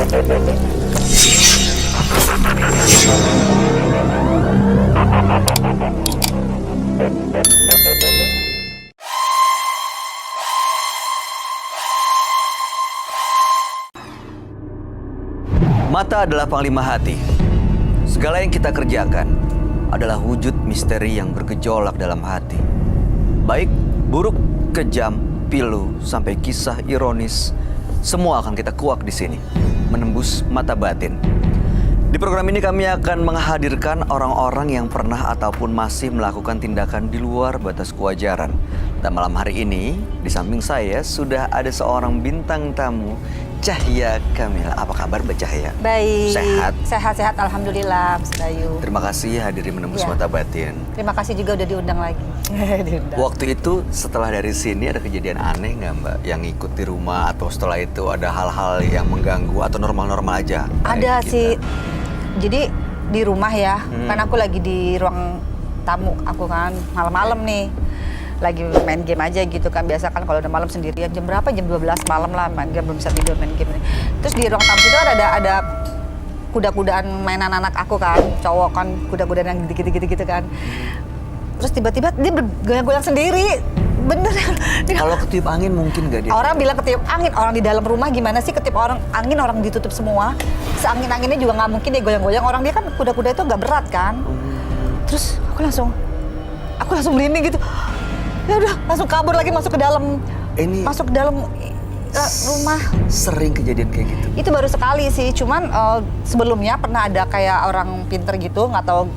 Mata adalah panglima hati. Segala yang kita kerjakan adalah wujud misteri yang bergejolak dalam hati. Baik, buruk, kejam, pilu, sampai kisah ironis, semua akan kita kuak di sini, menembus mata batin. Di program ini kami akan menghadirkan orang-orang yang pernah ataupun masih melakukan tindakan di luar batas kewajaran. Dan malam hari ini, di samping saya sudah ada seorang bintang tamu, Cahya Kamila. Apa kabar Mbak Cahya? Baik. Sehat? Sehat-sehat, alhamdulillah, Mas Bayu. Terima kasih hadiri menembus Iya. mata batin. Terima kasih juga udah diundang lagi. Diundang. Waktu itu setelah dari sini ada kejadian aneh nggak Mbak? Yang ikut di rumah atau setelah itu ada hal-hal yang mengganggu atau normal-normal aja? Ada Kayak sih. kita. Jadi di rumah ya, kan aku lagi di ruang tamu aku kan, malam-malam nih. Lagi main game aja gitu kan, biasa kan kalau udah malam sendirian, jam berapa? Jam 12 malam lah, main game, belum bisa tidur main game. Terus di ruang tamu itu ada kuda-kudaan mainan anak aku kan, cowok kan, kuda-kudaan yang gitu-gitu kan. Terus tiba-tiba dia bergoyang-goyang sendiri, bener. Kalau ketiup angin mungkin nggak dia? Orang bilang ketiup angin, orang di dalam rumah gimana sih ketiup angin, orang ditutup semua. Seangin-anginnya juga nggak mungkin dia goyang-goyang, orang dia kan kuda-kuda itu nggak berat kan. Terus aku langsung merinding gitu. Ya udah, langsung kabur lagi masuk ke dalam. Masuk ke dalam rumah. Sering kejadian kayak gitu? Itu baru sekali sih, cuman sebelumnya pernah ada kayak orang pinter gitu, nggak tahu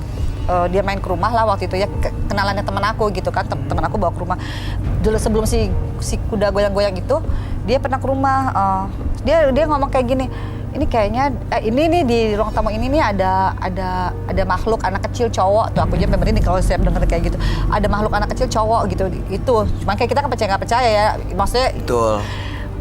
dia main ke rumah lah waktu itu ya, kenalannya teman aku gitu kan, teman aku bawa ke rumah. Dulu sebelum si kuda goyang-goyang itu, dia pernah ke rumah, dia ngomong kayak gini, ini kayaknya ini nih di ruang tamu ini nih ada makhluk anak kecil cowok tuh, aku aja memang ini kalau saya dengar kayak gitu, ada makhluk anak kecil cowok gitu, itu cuman kayak kita kan percaya nggak percaya ya, maksudnya Betul.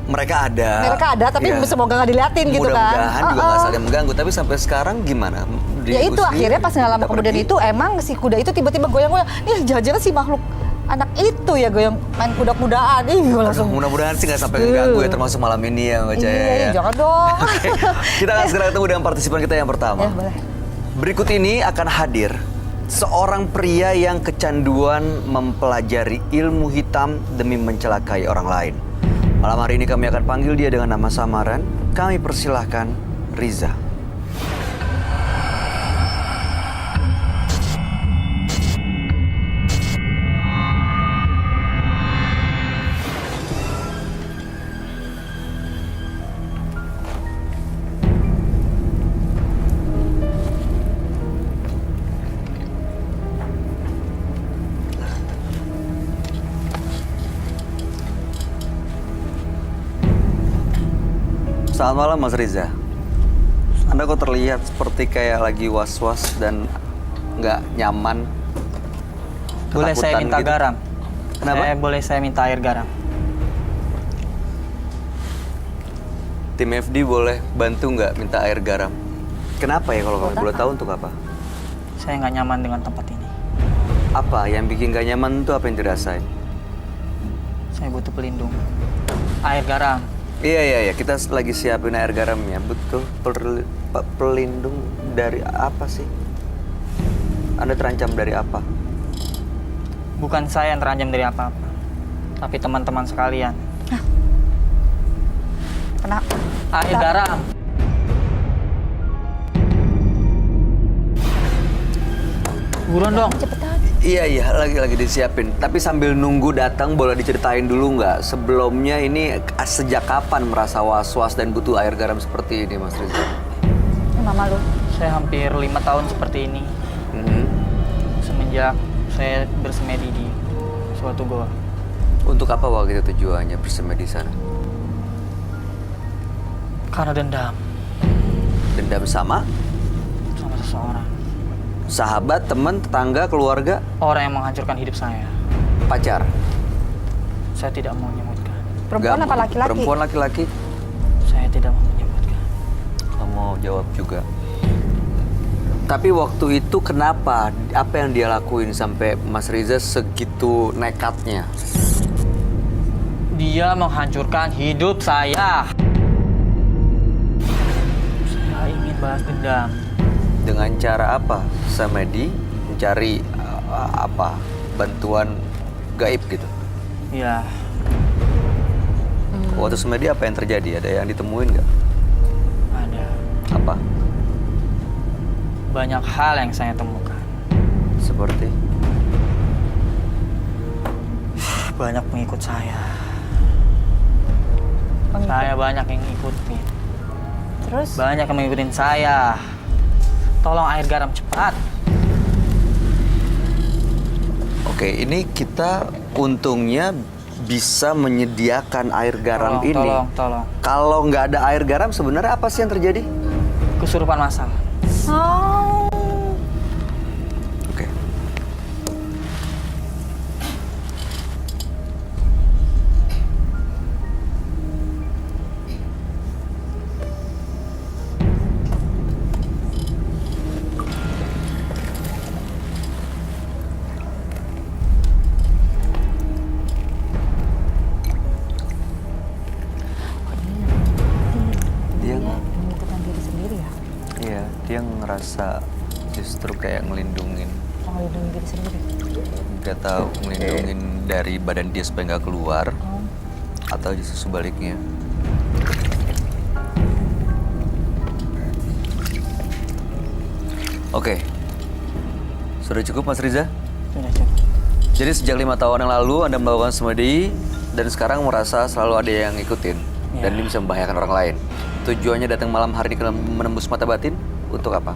Mereka ada tapi ya. semoga nggak diliatin gitu kan. Mudah-mudahan juga nggak saling mengganggu. Tapi sampai sekarang gimana? Ya itu akhirnya pas nggak lama kemudian itu emang si kuda itu tiba-tiba goyang-goyang. Ih, jangan-jangan si makhluk anak itu ya goyang main kuda-kudaan. Ih, gue langsung. Mudah-mudahan sih nggak sampai mengganggu ya, termasuk malam ini ya Mbak Cahya. Iya, Ya. jangan dong. Oke. Kita akan segera ketemu dengan partisipan kita yang pertama. Ya, boleh. Berikut ini akan hadir seorang pria yang kecanduan mempelajari ilmu hitam demi mencelakai orang lain. Malam hari ini kami akan panggil dia dengan nama samaran. Kami persilahkan Riza. Selamat malam Mas Riza. Anda kok terlihat seperti kayak lagi was-was dan nggak nyaman. Boleh saya ketakutan minta gitu. garam? Kenapa? Boleh saya minta air garam? Tim FD boleh bantu nggak minta air garam? Kenapa ya kalau kami Buat boleh apa? tahu untuk apa? Saya nggak nyaman dengan tempat ini. Apa yang bikin nggak nyaman itu apa yang dirasain? Saya butuh pelindung. Air garam. Iya, kita lagi siapin air garamnya. Betul, pelindung dari apa sih? Anda terancam dari apa? Bukan saya yang terancam dari apa-apa, tapi teman-teman sekalian. Kenapa? Air garam. Buruan dong. Cepetan. Iya, lagi disiapin. Tapi sambil nunggu datang, boleh diceritain dulu nggak? Sebelumnya ini sejak kapan merasa was-was dan butuh air garam seperti ini, Mas Riza? Ini mama lu. Saya hampir 5 tahun seperti ini. Semenjak saya bersemedi di suatu goa. Untuk apa waktu itu tujuannya bersemedi di sana? Karena dendam Dendam sama seseorang. sahabat, teman, tetangga, keluarga, Orang yang menghancurkan hidup saya. pacar? Saya tidak mau menyebutkan. Perempuan Nggak apa mau. laki-laki? Perempuan, laki-laki. Saya tidak mau menyebutkan. Kamu mau jawab juga. Tapi waktu itu kenapa? Apa yang dia lakuin sampai Mas Riza segitu nekatnya? Dia menghancurkan hidup saya. Balas dendam. Dengan cara apa? Samedi mencari apa? Bantuan gaib gitu. Iya, Waktu Samedi apa yang terjadi? Ada yang ditemuin nggak? ada. Apa? Banyak hal yang saya temukan. Seperti? Banyak pengikut saya. Pengikut. Saya banyak yang ngikutin. Terus? Banyak yang mengikutin saya. Tolong air garam cepat. Oke, ini kita untungnya bisa menyediakan air garam ini. Tolong. Kalau nggak ada air garam, sebenarnya apa sih yang terjadi? Kesurupan massal. Oh. Oke. Dia Menentukan diri sendiri ya? Iya, dia ngerasa justru kayak ngelindungin, Melindungi diri sendiri. nggak tahu ngelindungin dari badan dia supaya nggak keluar, Oh. atau justru sebaliknya. Oke, sudah cukup Mas Riza? Sudah cukup. Jadi sejak 5 tahun yang lalu Anda melakukan semedi dan sekarang merasa selalu ada yang ngikutin dan Ya. ini bisa membahayakan orang lain. Tujuannya datang malam hari ini menembus mata batin untuk apa?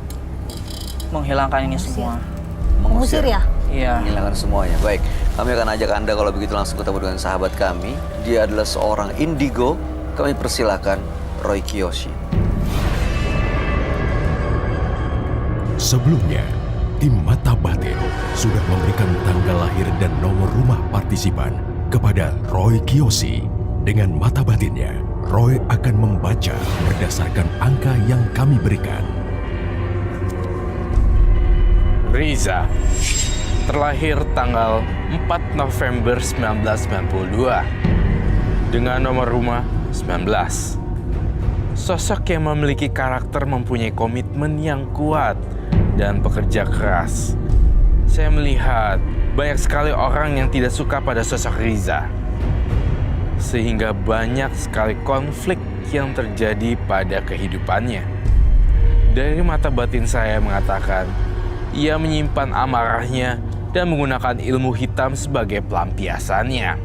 Menghilangkan ini semua. Mengusir ya? Iya. Menghilangkan semuanya. Baik, kami akan ajak Anda kalau begitu langsung ketemu dengan sahabat kami. Dia adalah seorang indigo. Kami persilakan Roy Kiyoshi. Sebelumnya, tim Mata Batin sudah memberikan tanggal lahir dan nomor rumah partisipan kepada Roy Kiyoshi. Dengan mata batinnya, Roy akan membaca berdasarkan angka yang kami berikan. Riza, terlahir tanggal 4 November 1992 dengan nomor rumah 19. Sosok yang memiliki karakter mempunyai komitmen yang kuat dan pekerja keras. Saya melihat banyak sekali orang yang tidak suka pada sosok Riza. Sehingga banyak sekali konflik yang terjadi pada kehidupannya. Dari mata batin saya mengatakan, ia menyimpan amarahnya dan menggunakan ilmu hitam sebagai pelampiasannya.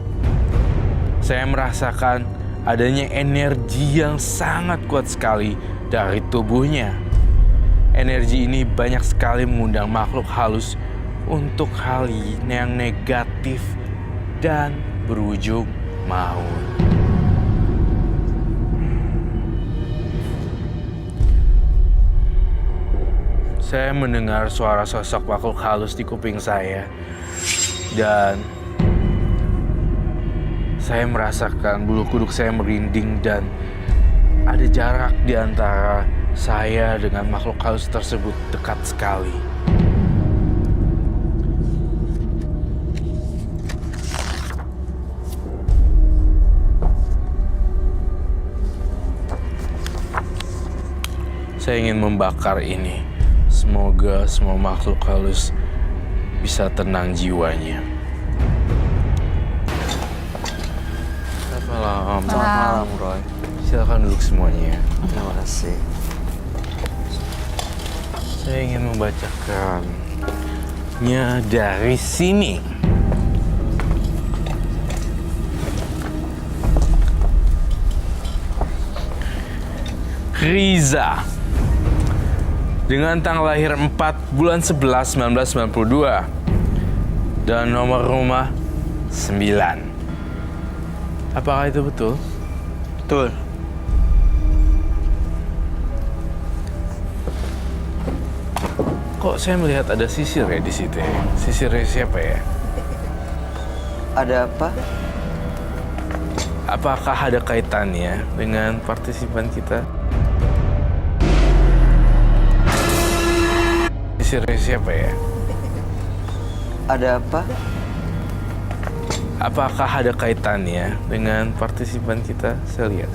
Saya merasakan adanya energi yang sangat kuat sekali dari tubuhnya. Energi ini banyak sekali mengundang makhluk halus untuk hal yang negatif dan berujung maut. Saya mendengar suara sosok makhluk halus di kuping saya dan saya merasakan bulu kuduk saya merinding dan ada jarak di antara saya dengan makhluk halus tersebut dekat sekali. Saya ingin membakar ini. Semoga semua makhluk halus bisa tenang jiwanya. Selamat malam. Selamat malam, Roy. Silakan duduk semuanya. Terima kasih. Saya ingin membacakannya dari sini. Riza, dengan tanggal lahir 4 bulan 11 1992 dan nomor rumah 9. Apakah itu betul? Betul. Kok saya melihat ada sisir ya di situ ya? Sisirnya siapa ya? Ada apa? Apakah ada kaitannya dengan partisipan kita? Sisirnya siapa ya? Ada apa? Apakah ada kaitannya dengan partisipan kita? Saya lihat.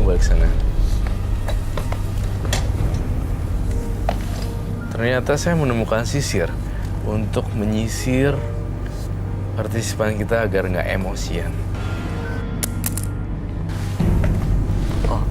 Kamu balik sana. Ternyata saya menemukan sisir untuk menyisir partisipan kita agar nggak emosian. Oh,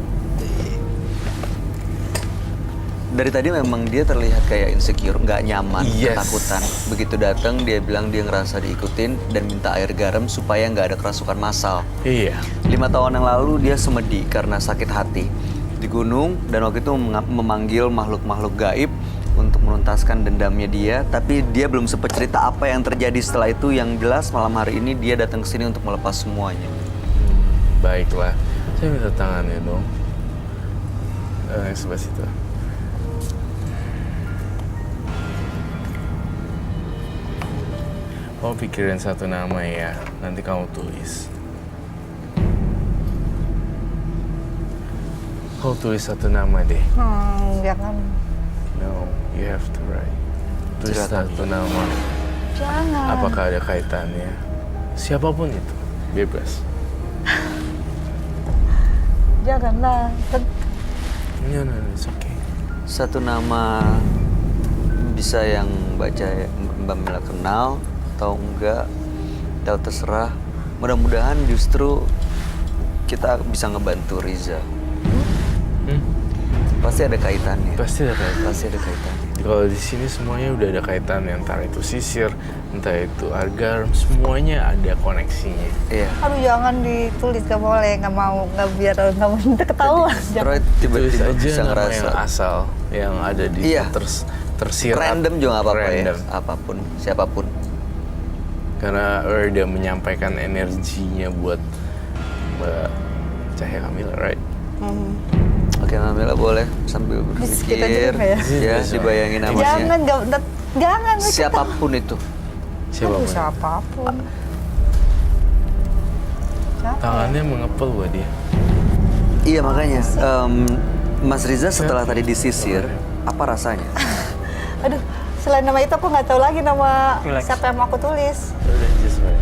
dari tadi memang dia terlihat kayak insecure, nggak nyaman, Yes. ketakutan. Begitu datang dia bilang dia ngerasa diikutin dan minta air garam supaya nggak ada kerasukan massal. Iya. 5 tahun yang lalu dia semedi karena sakit hati di gunung dan waktu itu memanggil makhluk-makhluk gaib untuk menuntaskan dendamnya dia, tapi dia belum sempat cerita apa yang terjadi setelah itu. Yang jelas malam hari ini dia datang ke sini untuk melepas semuanya. Baiklah, saya minta tangannya dong. Sebelah situ. Kamu pikirin satu nama ya, nanti kamu tulis. Kamu tulis satu nama deh. Jangan. No, you have to write. Tulis Silakan. satu nama. Jangan. Apakah ada kaitannya? Siapapun itu, bebas. Janganlah. No, it's okay. Satu nama bisa yang baca Mbak Mila kenal atau enggak, atau terserah. Mudah-mudahan justru kita bisa ngebantu Riza. Pasti ada kaitannya. Pasti ada kaitan. Pasti ada kaitannya. Kalau di sini semuanya udah ada kaitannya, entah itu sisir, entah itu agar, semuanya ada koneksinya. Iya. Aduh jangan ditulis, gak boleh, gak mau, gak biar gak mau ketahuan. Roy Tulis tiba-tiba aja bisa nama ngerasa yang asal, yang ada di Iya. tersirat. random juga nggak apa-apa ya. Random. Apapun, siapapun. Karena Roy udah menyampaikan energinya buat Mbak Cahaya Kamila, right? Oke, Mbak Mila boleh sambil Bisa kita berpikir. juga ya? Ya, dibayangin namanya. Jangan, jangan. Siapapun itu. Siapa? Aduh, siapapun. Siapa? Tangannya mengepel buat dia. Iya makanya, Mas Riza setelah tadi disisir, apa rasanya? Aduh, selain nama itu aku nggak tahu lagi nama Relax. siapa yang mau aku tulis. Udah, just write.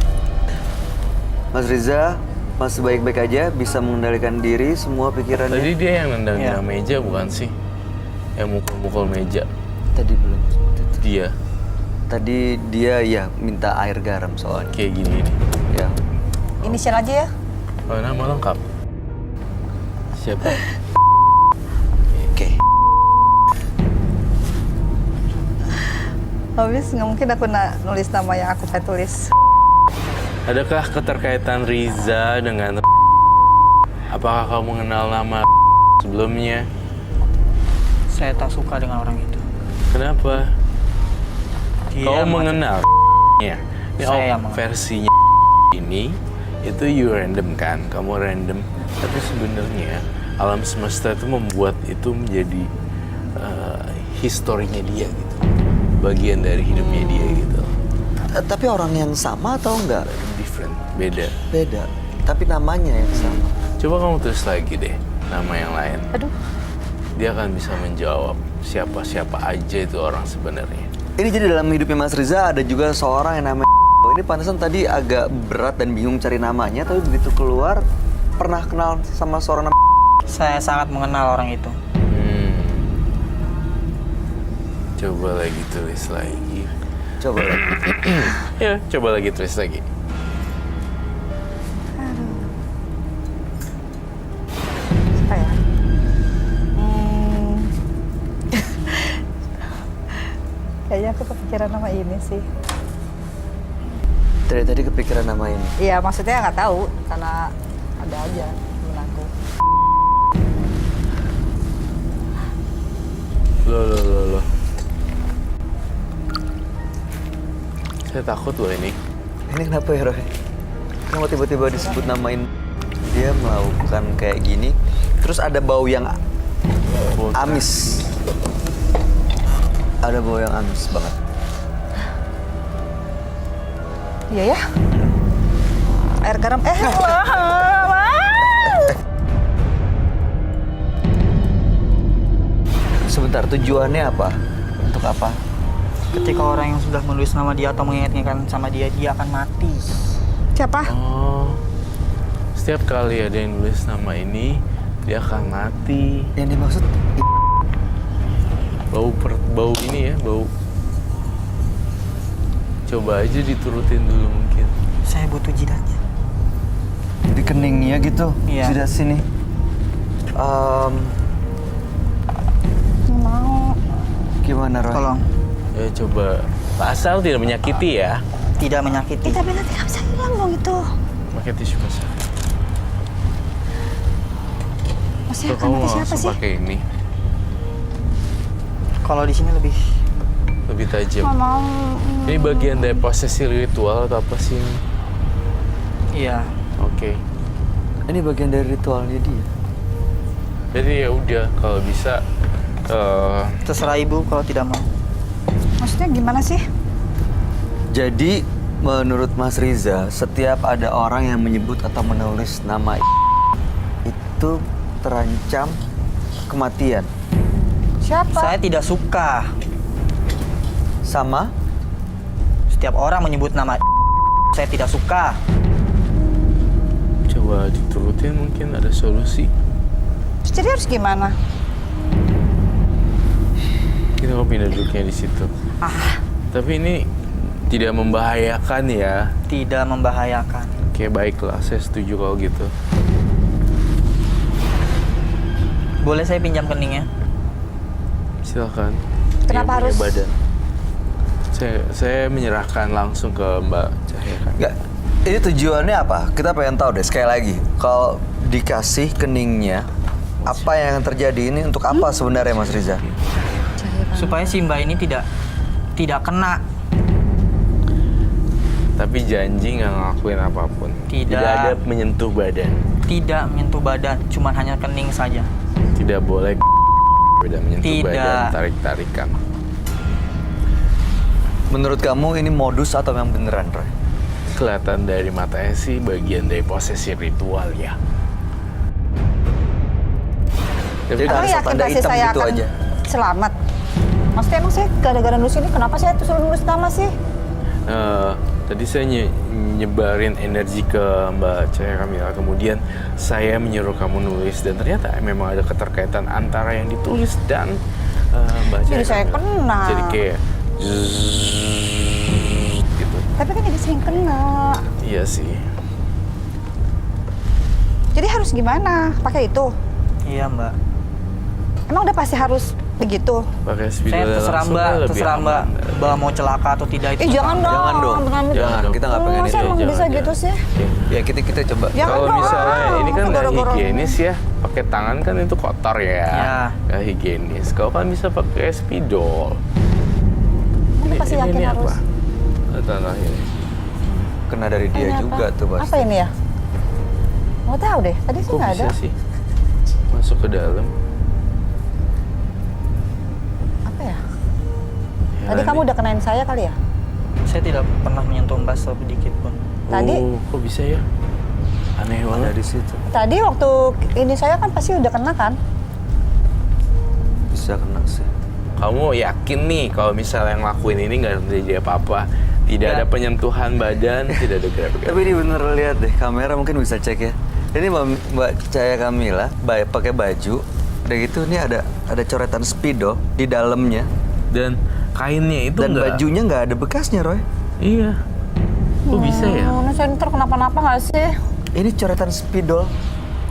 Mas Riza masih baik-baik aja, bisa mengendalikan diri, semua pikirannya. Tadi dia yang nendangin Iya. meja bukan sih? Yang mukul-mukul meja. Tadi belum. Dia Tadi dia ya minta air garam soalnya. kayak gini nih. Ya. Inisial aja ya. Oh, nama lengkap. Siapa? Oke. Habis nggak mungkin aku nulis nama yang aku pengen tulis. Adakah keterkaitan Riza dengan apakah kamu mengenal nama sebelumnya? Saya tak suka dengan orang itu. Kenapa? Dia Kau macam- mengenal nya. Ini Saya mengenal. versinya ini itu you random kan, kamu random. Tapi sebenarnya alam semesta itu membuat itu menjadi historinya dia gitu, bagian dari hidupnya dia gitu. Tapi orang yang sama atau enggak? Different, beda. Beda. Tapi namanya yang sama. Coba kamu tulis lagi deh nama yang lain. Aduh, Dia akan bisa menjawab siapa-siapa aja itu orang sebenarnya. Ini jadi dalam hidupnya Mas Riza ada juga seorang yang namanya ini pantesan tadi agak berat dan bingung cari namanya, tapi begitu keluar pernah kenal sama seorang nama. Saya sangat mengenal orang itu. Coba lagi tulis lagi. Coba. Ya, coba lagi tulis lagi. apa ya? Kayaknya aku kepikiran nama ini sih. Dari tadi kepikiran nama ini. Iya, maksudnya nggak tahu karena ada aja temen aku. Loh. Saya takut loh ini. Ini kenapa ya, Roy? Kenapa tiba-tiba disebut namain dia melakukan kayak gini? Terus ada bau yang amis. Ada bau yang amis banget. Iya ya? Air garam. Sebentar, tujuannya apa? Untuk apa? Ketika orang yang sudah menulis nama dia atau mengingat-ingatkan sama dia, dia akan mati. Siapa? Oh, setiap kali ada yang nulis nama ini, dia akan mati. Yang dimaksud Bau ini ya, bau. Coba aja diturutin dulu mungkin. Saya butuh jidatnya. di keningnya gitu. Iya. Sudah sini. Mau. Gimana Roy? Tolong. Ya coba. Asal tidak menyakiti ya. Tidak menyakiti. Tapi nanti nggak bisa hilang dong itu. Pakai tisu basah. Maksudnya Tuh, akan kamu mati siapa langsung sih? pakai ini. Kalau di sini lebih. Lebih tajam. Nggak mau. Ini bagian dari prosesi ritual atau apa sih ini? Iya. Oke. Ini bagian dari ritualnya dia. Jadi ya udah kalau bisa Terserah ibu kalau tidak mau. Maksudnya gimana sih? Jadi menurut Mas Riza, setiap ada orang yang menyebut atau menulis nama itu terancam kematian. Siapa? Saya tidak suka. Sama? Setiap orang menyebut nama saya tidak suka. coba diturutin mungkin ada solusi. Terus jadi harus gimana? Kita mau pindah duduknya di situ. Tapi ini tidak membahayakan ya. Tidak membahayakan. Oke, baiklah, saya setuju kalau gitu. Boleh saya pinjam keningnya? Silakan. Kenapa Dia punya harus- badan. Saya menyerahkan langsung ke Mbak Cahya kan. Enggak. Ini tujuannya apa? Kita pengen tahu deh sekali lagi. Kalau dikasih keningnya, apa yang akan terjadi ini untuk apa sebenarnya Mas Riza? Supaya si Mbak ini tidak kena. Tapi janji nggak ngelakuin apapun. Tidak. ada menyentuh badan. Tidak menyentuh badan, cuman hanya kening saja. Tidak boleh beda menyentuh Tidak. badan, tarik-tarikan. Menurut kamu ini modus atau yang beneran, Roy? Kelihatan dari matanya sih bagian dari prosesi ritual ya. Jadi Emang ada yakin tanda pasti hitam saya gitu akan aja. selamat? Maksudnya emang saya gara-gara nulis ini kenapa saya tuh suruh nulis nama sih? Tadi saya nyebarin energi ke Mbak Cahya Kamila, kemudian saya menyuruh kamu nulis dan ternyata memang ada keterkaitan antara yang ditulis dan Mbak Cahya Jadi saya Kamila. kena. Jadi kayak zzzz, gitu. Tapi kan jadi sering kena. Iya sih. Jadi harus gimana? Pakai itu? Iya Mbak. Emang udah pasti harus begitu? Pakai spidol Saya terserah langsung Mbak, kan lebih terserah Mbak. aman. Mbak mau celaka atau tidak itu. Jangan dong. Jangan dong. Jangan, kita nggak pengen Masa itu. emang Jangan, bisa jangan. gitu sih? Ya kita coba. Jangan Kalau dong. misalnya ini kan nggak Gara-gara higienis ya, pakai tangan kan itu kotor ya, Ya. nggak higienis. Kau kan bisa pakai spidol. Ini pasti yakin harus. apa? Tanah ini. Kena dari dia Ini juga apa? tuh pasti. Apa ini ya? Nggak tahu deh. Tadi sih Kok nggak ada. bisa sih masuk ke dalam? Apa ya? Ya, Tadi ini. kamu udah kenain saya kali ya? Saya tidak pernah menyentuh Mbak sedikit pun. Tadi? Oh, kok bisa ya? Aneh Ada banget. di situ. Tadi waktu ini saya kan pasti udah kena kan? Bisa kena sih. Kamu yakin nih kalau misalnya yang ngelakuin ini nggak terjadi apa-apa? Tidak Nggak. ada penyentuhan badan, tidak ada gerak-gerak. Tapi ini bener lihat deh, kamera mungkin bisa cek ya. Ini Mbak Cahya Kamila pakai baju, udah gitu ini ada coretan spidol di dalamnya Dan kainnya itu dan nggak. bajunya nggak ada bekasnya, Roy. Iya. Kok bisa ya? Ini saya ntar kenapa-napa nggak sih? Ini coretan spidol.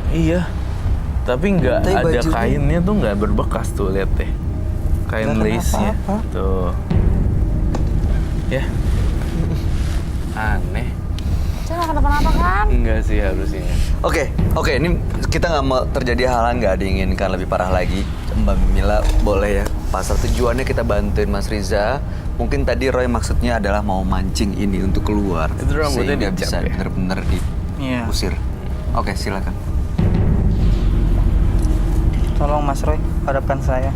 Iya. Tapi nggak Tapi ada bajunya- kainnya tuh nggak berbekas tuh, lihat deh. Kain Nggak kena lace-nya. apa-apa. Tuh. Ya. Aneh. Saya nggak kenapa-napa kan? Enggak sih harusnya. Oke, ini kita nggak mau terjadi hal yang nggak diinginkan lebih parah lagi. Mbak Mila boleh ya. Pasar tujuannya kita bantuin Mas Riza. Mungkin tadi Roy maksudnya adalah mau mancing ini untuk keluar. Itu rambutnya sehingga dicap bisa ya? bener-bener Iya. diusir. Oke, silakan. Tolong Mas Roy, hadapkan saya.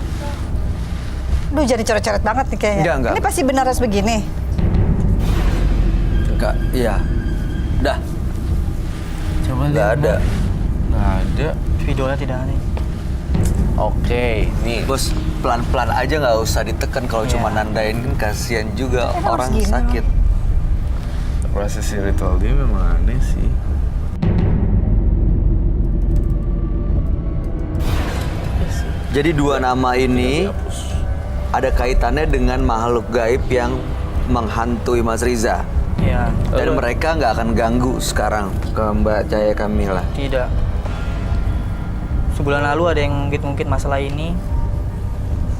Duh jadi coret-coret banget nih kayaknya. Enggak. Ini pasti benar harus begini. Enggak, iya. Dah, Coba nggak lihat, ada. Mbak. Nggak ada. Videonya tidak ada. Oke, nih. Bos, pelan-pelan aja nggak usah ditekan kalau Iya. cuma nandain kan kasihan juga Tapi harus orang gini, sakit. Prosesi ritual dia memang aneh sih. Jadi dua nama ini Dihapus. ada kaitannya dengan makhluk gaib yang menghantui Mas Riza. Ya, Dan mereka nggak akan ganggu sekarang ke Mbak Cahaya Kamila. tidak. Sebulan lalu ada yang ngungkit-ngungkit masalah ini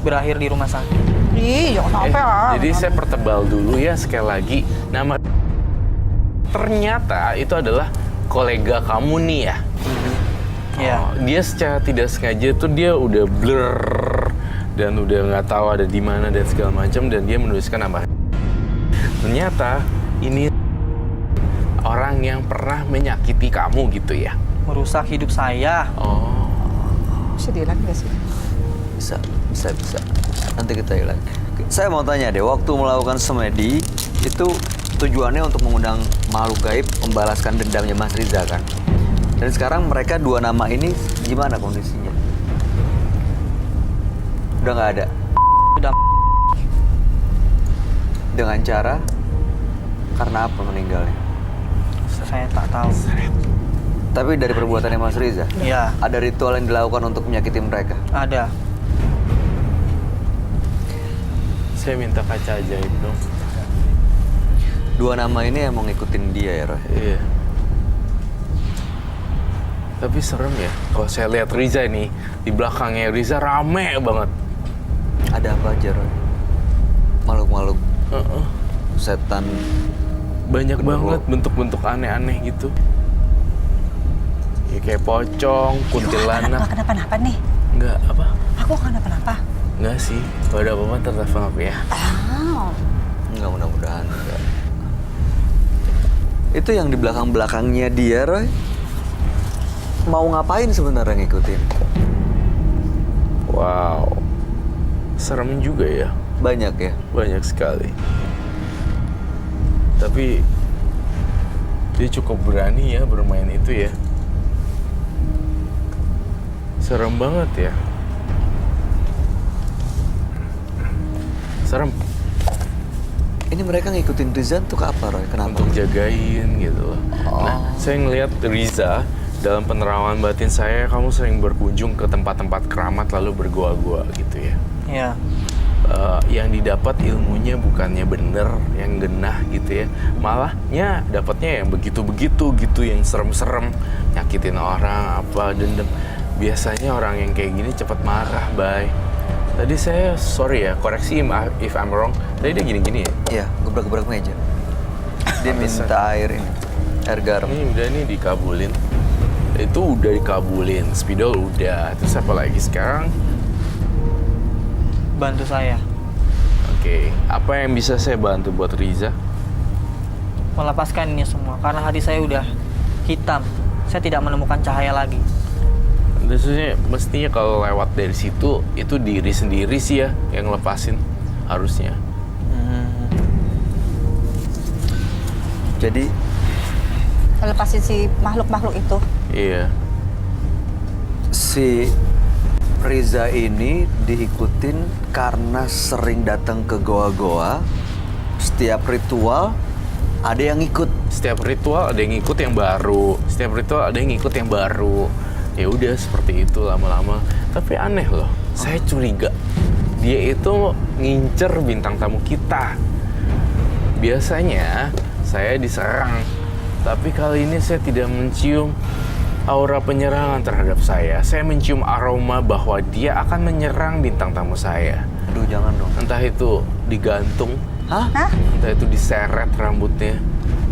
berakhir di rumah sakit. Ih, jangan sampai lah. Jadi saya pertebal dulu ya sekali lagi. Nama ternyata itu adalah kolega kamu nih ya. Iya. Oh, dia secara tidak sengaja tuh dia udah blur dan udah nggak tahu ada di mana dan segala macam dan dia menuliskan nama. Ternyata ini orang yang pernah menyakiti kamu gitu ya. Merusak hidup saya. Oh. Bisa dihilang nggak sih? Bisa. Nanti kita hilang. Saya mau tanya deh, waktu melakukan semedi itu tujuannya untuk mengundang makhluk gaib membalaskan dendamnya Mas Riza kan? Dan sekarang mereka dua nama ini gimana kondisinya? Udah nggak ada. Udah Dengan cara karena apa meninggalnya? saya tak tahu. Tapi dari perbuatannya Mas Riza, Iya, ada ritual yang dilakukan untuk menyakiti mereka. ada. Saya minta kaca ajaib dong. Dua nama ini yang mau ngikutin dia ya, Roy. Iya. Tapi serem ya. Kalau saya lihat Riza nih, di belakangnya Riza rame banget. Ada apa aja, Roy? Makhluk-makhluk Heeh. setan. Banyak Genderuwo. banget bentuk-bentuk aneh-aneh gitu. Ya kayak pocong, Nggak kuntilanak. kenapa-napa nih. Enggak, apa? Aku nggak kenapa-napa. Enggak sih. Kalau ada apa-apa ntar telepon aku ya. Enggak, mudah-mudahan enggak. Itu yang di belakang-belakangnya dia, Roy. Mau ngapain sebenarnya ngikutin? Wow. Serem juga ya. Banyak ya? Banyak sekali. Tapi dia cukup berani ya bermain itu ya. Serem banget ya. Serem. Ini mereka ngikutin Riza untuk apa, Roy? Kenapa? Untuk jagain gitu loh. Nah, saya ngelihat Riza dalam penerawangan batin saya, kamu sering berkunjung ke tempat-tempat keramat lalu bergoa-goa gitu ya. Iya. Yang didapat ilmunya bukannya bener, yang genah gitu ya. Malahnya dapatnya yang begitu-begitu gitu, yang serem-serem, nyakitin orang, apa, dendam. Biasanya orang yang kayak gini cepat marah, Bay. Tadi saya, sorry ya, koreksi if I'm wrong. Tadi dia gini-gini ya? Iya, gebrak-gebrak meja. Dia minta air ini, air garam. Ini udah nih dikabulin. Itu udah dikabulin, spidol udah. Terus apa lagi sekarang? Bantu saya Oke, apa yang bisa saya bantu buat Riza? melepaskan ini semua karena hati saya udah hitam. Saya tidak menemukan cahaya lagi. Maksudnya, mestinya kalau lewat dari situ, itu diri sendiri sih ya yang lepasin, harusnya. Jadi Lepasin si makhluk-makhluk itu. Iya. si Riza ini diikutin karena sering datang ke goa-goa. Setiap ritual ada yang ikut. Setiap ritual ada yang ikut yang baru. Setiap ritual ada yang ikut yang baru. Ya udah seperti itu lama-lama. Tapi aneh loh, saya curiga dia itu ngincer bintang tamu kita. Biasanya saya diserang, tapi kali ini saya tidak mencium aura penyerangan terhadap saya. Saya mencium aroma bahwa dia akan menyerang bintang tamu saya. Aduh, jangan dong. Entah itu digantung, Hah? entah itu diseret rambutnya,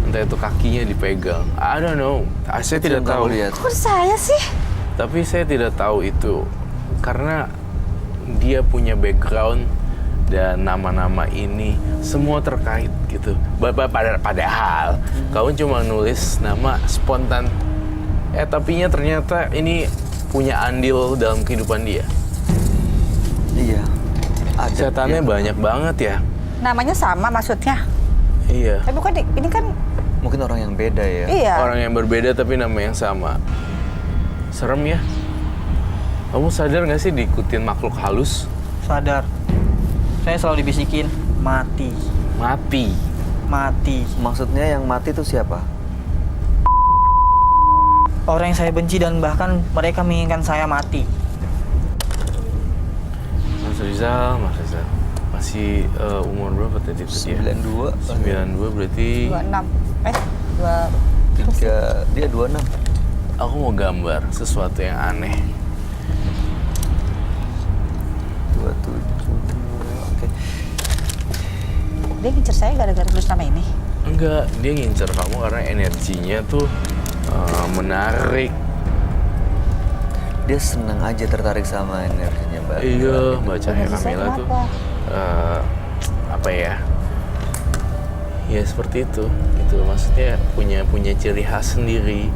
entah itu kakinya dipegang. I don't know. Saya tidak Yang kamu tahu. lihat. Kok saya sih? Tapi saya tidak tahu itu karena dia punya background dan nama-nama ini semua terkait gitu. Padahal kamu cuma nulis nama spontan. Tapinya ternyata ini punya andil dalam kehidupan dia. Iya. Ada. Setannya Iya. banyak banget ya. Namanya sama maksudnya. Iya. Tapi bukan ini kan Mungkin orang yang beda ya. iya. Orang yang berbeda tapi nama yang sama. Serem ya. Kamu sadar nggak sih diikutin makhluk halus? Sadar. Saya selalu dibisikin, mati, Mati. mati. Maksudnya yang mati itu siapa? Orang yang saya benci dan bahkan mereka menginginkan saya mati. Rizal. Masih umur berapa tadi tuh dia? 92. 92 berarti 26. 2 Dia 26. aku mau gambar sesuatu yang aneh. 27. Oke. Dia ngincer saya gara-gara tulis nama ini. Enggak, dia ngincer kamu karena energinya tuh menarik. Dia senang aja tertarik sama energinya Mbak. Iya, Mbak Cahaya Energi saya Kamila tuh kenapa? apa ya? Ya seperti itu, gitu. Maksudnya punya ciri khas sendiri.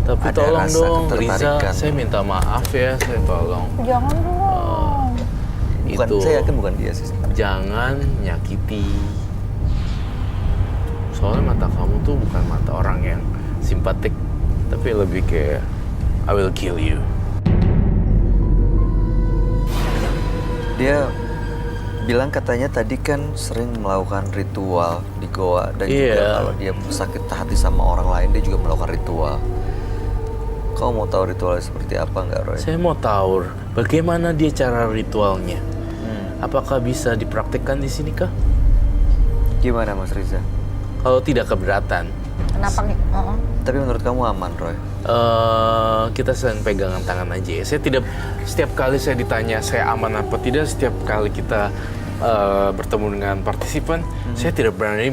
Tapi Ada tolong rasa dong, Riza, ketertarikan. saya minta maaf ya, saya tolong. Jangan dong. Bukan, Itu. saya yakin bukan dia sih. Jangan nyakiti. Soalnya mata kamu tuh bukan mata orang yang simpatik, tapi lebih kayak I will kill you. Dia bilang katanya tadi kan sering melakukan ritual di goa dan juga Iya. kalau dia sakit hati sama orang lain dia juga melakukan ritual. Kau mau tahu ritualnya seperti apa nggak, Roy? Saya mau tahu bagaimana dia cara ritualnya. Apakah bisa dipraktikkan di sini kah? Gimana Mas Riza? Kalau tidak keberatan, Kenapa nih? Tapi menurut kamu aman, Roy? kita sedang pegangan tangan aja ya. Saya tidak, setiap kali saya ditanya saya aman apa tidak, setiap kali kita bertemu dengan partisipan, saya tidak berani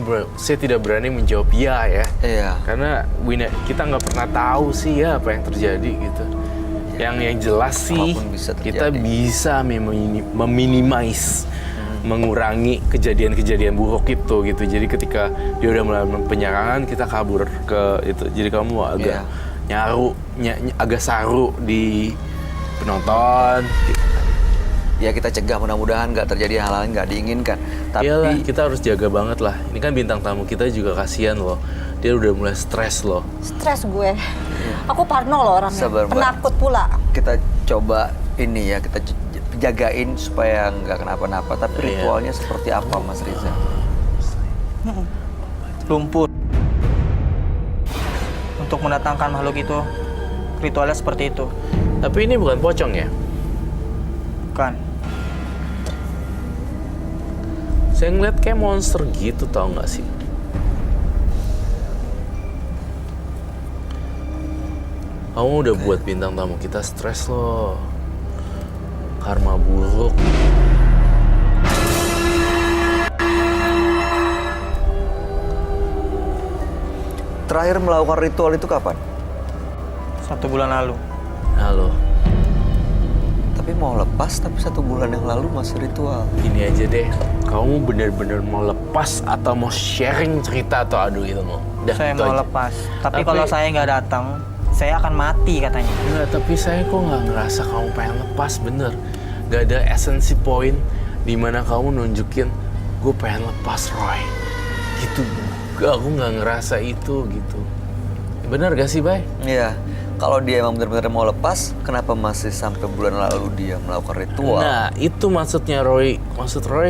menjawab ya. Iya. Karena kita nggak pernah tahu sih ya apa yang terjadi gitu. Yang jelas sih Apapun bisa kita terjadi. bisa meminimais, mengurangi kejadian-kejadian buruk itu gitu. Jadi ketika dia udah melakukan penyerangan, kita kabur ke itu. Jadi kamu agak agak saru di penonton. Gitu. Ya kita cegah, mudah-mudahan nggak terjadi hal-hal yang nggak diinginkan. Tapi Iyalah, kita harus jaga banget lah. Ini kan bintang tamu kita juga kasihan loh. Dia udah mulai stres loh. Stres gue. Aku parno loh orangnya. Sabar, Mbak. Penakut pula. kita coba ini ya, kita jagain supaya nggak kenapa-napa. Tapi Iya. ritualnya seperti apa, Mas Riza? Lumpur. Untuk mendatangkan makhluk itu, ritualnya seperti itu. Tapi ini bukan pocong ya? Kan? Saya ngeliat kayak monster gitu, tau nggak sih? Kamu udah buat bintang tamu kita stres loh. Karma buruk. Terakhir melakukan ritual itu kapan? 1 bulan lalu. Halo, Tapi mau lepas, tapi 1 bulan yang lalu masih ritual. gini aja deh. Kamu bener-bener mau lepas atau mau sharing cerita atau adu gitu mau? Udah, Saya itu mau aja. lepas. Tapi Tapi- kalau saya nggak datang, saya akan mati katanya. Enggak, tapi saya kok nggak ngerasa kamu pengen lepas, bener. Gak ada esensi poin di mana kamu nunjukin gue pengen lepas, Roy. Gitu, aku nggak ngerasa itu gitu. Bener gak sih, Bay? Iya. Kalau dia emang benar-benar mau lepas, kenapa masih sampai bulan lalu dia melakukan ritual? Nah, itu maksudnya Roy. Maksud Roy,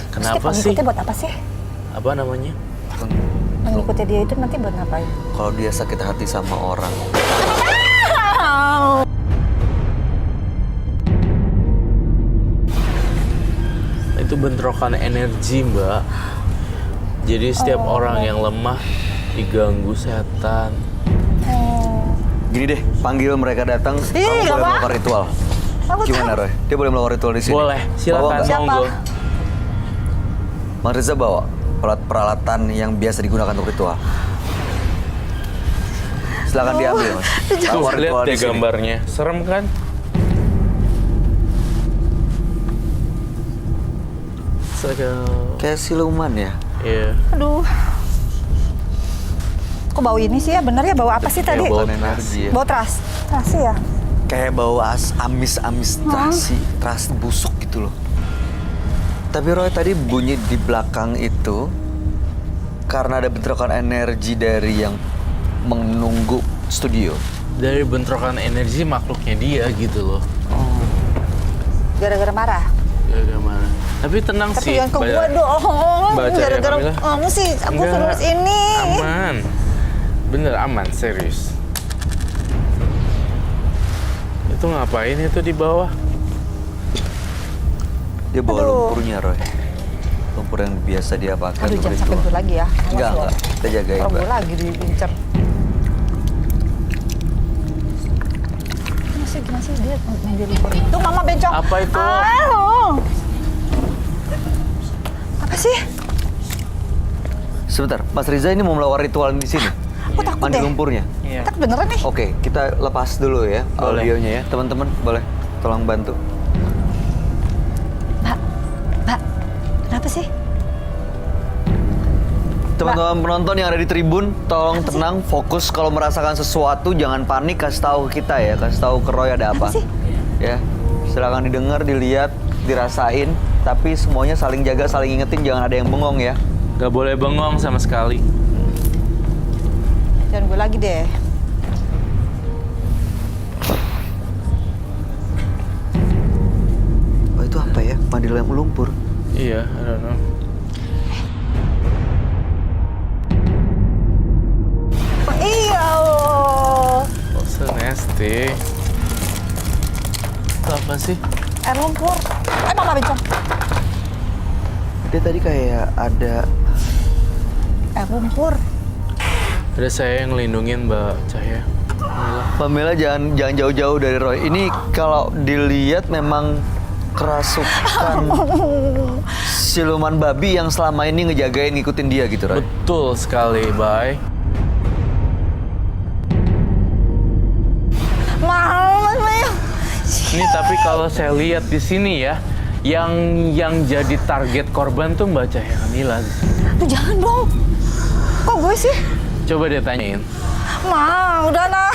kenapa Terus sih? pengikutnya buat apa sih? Apa namanya? Pengikutnya dia itu nanti buat ngapain? Kalau dia sakit hati sama orang, Itu bentrokan energi, Mbak. Jadi setiap orang yang lemah diganggu setan. gini deh, panggil mereka datang, Ih, kamu nggak boleh apa. melakukan ritual. Aku Gimana, Roy? Dia boleh melakukan ritual di sini? Boleh, Bawa silakan nggak? Siapa? monggo. Mas Riza bawa peralatan yang biasa digunakan untuk ritual. Silakan diambil, Mas. Tuh, Lakukan lihat ritual di deh sini. gambarnya. Serem kan? Kayak siluman ya. Iya. Aduh. Kok bau ini sih ya? Bener ya bau apa sih tadi? Kayak bau energi ya. Bau terasi ya? Kayak bau amis-amis terasi busuk gitu loh. Tapi Roy tadi bunyi di belakang itu karena ada bentrokan energi dari yang menunggu studio. Dari bentrokan energi makhluknya dia gitu loh. Gara-gara marah? Gak mana. Tapi tenang Tapi sih. jangan ke Mbak- gue dong. Mbak Cahaya Gara-gara Kamila. kamu sih, aku Enggak, suruh ini. Aman. Bener aman, serius. Itu ngapain itu di bawah? Dia bawa Aduh. lumpurnya, Roy. Lumpur yang biasa dia pakai. Aduh, untuk jangan sampai ritual. gue lagi ya. Awas Enggak, lo. enggak. Kita jagain, Orang gue Mbak. lagi diincer. Gimana sih dia main di lumpur itu? Tuh Mama bencong. Apa itu? Apa sih? Sebentar, Mas Riza ini mau melakukan ritual di sini. Aku takut Mandi deh. lumpurnya. Iya. Takut beneran nih. Oke, kita lepas dulu ya Boleh. audionya ya. Teman-teman boleh tolong bantu. Mbak, kenapa sih? Teman-teman penonton yang ada di tribun, tolong tenang, fokus. Kalau merasakan sesuatu, jangan panik. Kasih tahu ke kita ya, kasih tahu ke Roy ada apa. Apa sih? Ya, silakan didengar, dilihat, dirasain. Tapi semuanya saling jaga, saling ingetin. Jangan ada yang bengong ya. Gak boleh bengong sama sekali. Jangan gue lagi deh. Oh itu apa ya? Mandi dalam lumpur. Iya, I don't know. Iya loh. Oh, so nasty. Itu apa sih? Air lumpur. Mama bencong. Dia tadi kayak ada. Air lumpur. Ada saya yang ngelindungin Mbak Cahya. Pamela jangan jauh-jauh dari Roy. Ini kalau dilihat memang kerasukan siluman babi yang selama ini ngejagain ngikutin dia gitu, Roy. Betul sekali, Bay. Mahal banget. Ini tapi kalau saya lihat di sini ya, yang jadi target korban tuh Mbak Cahya Kamila. Tuh jangan dong. Kok gue sih? Coba dia tanyain. Ma, udah nah.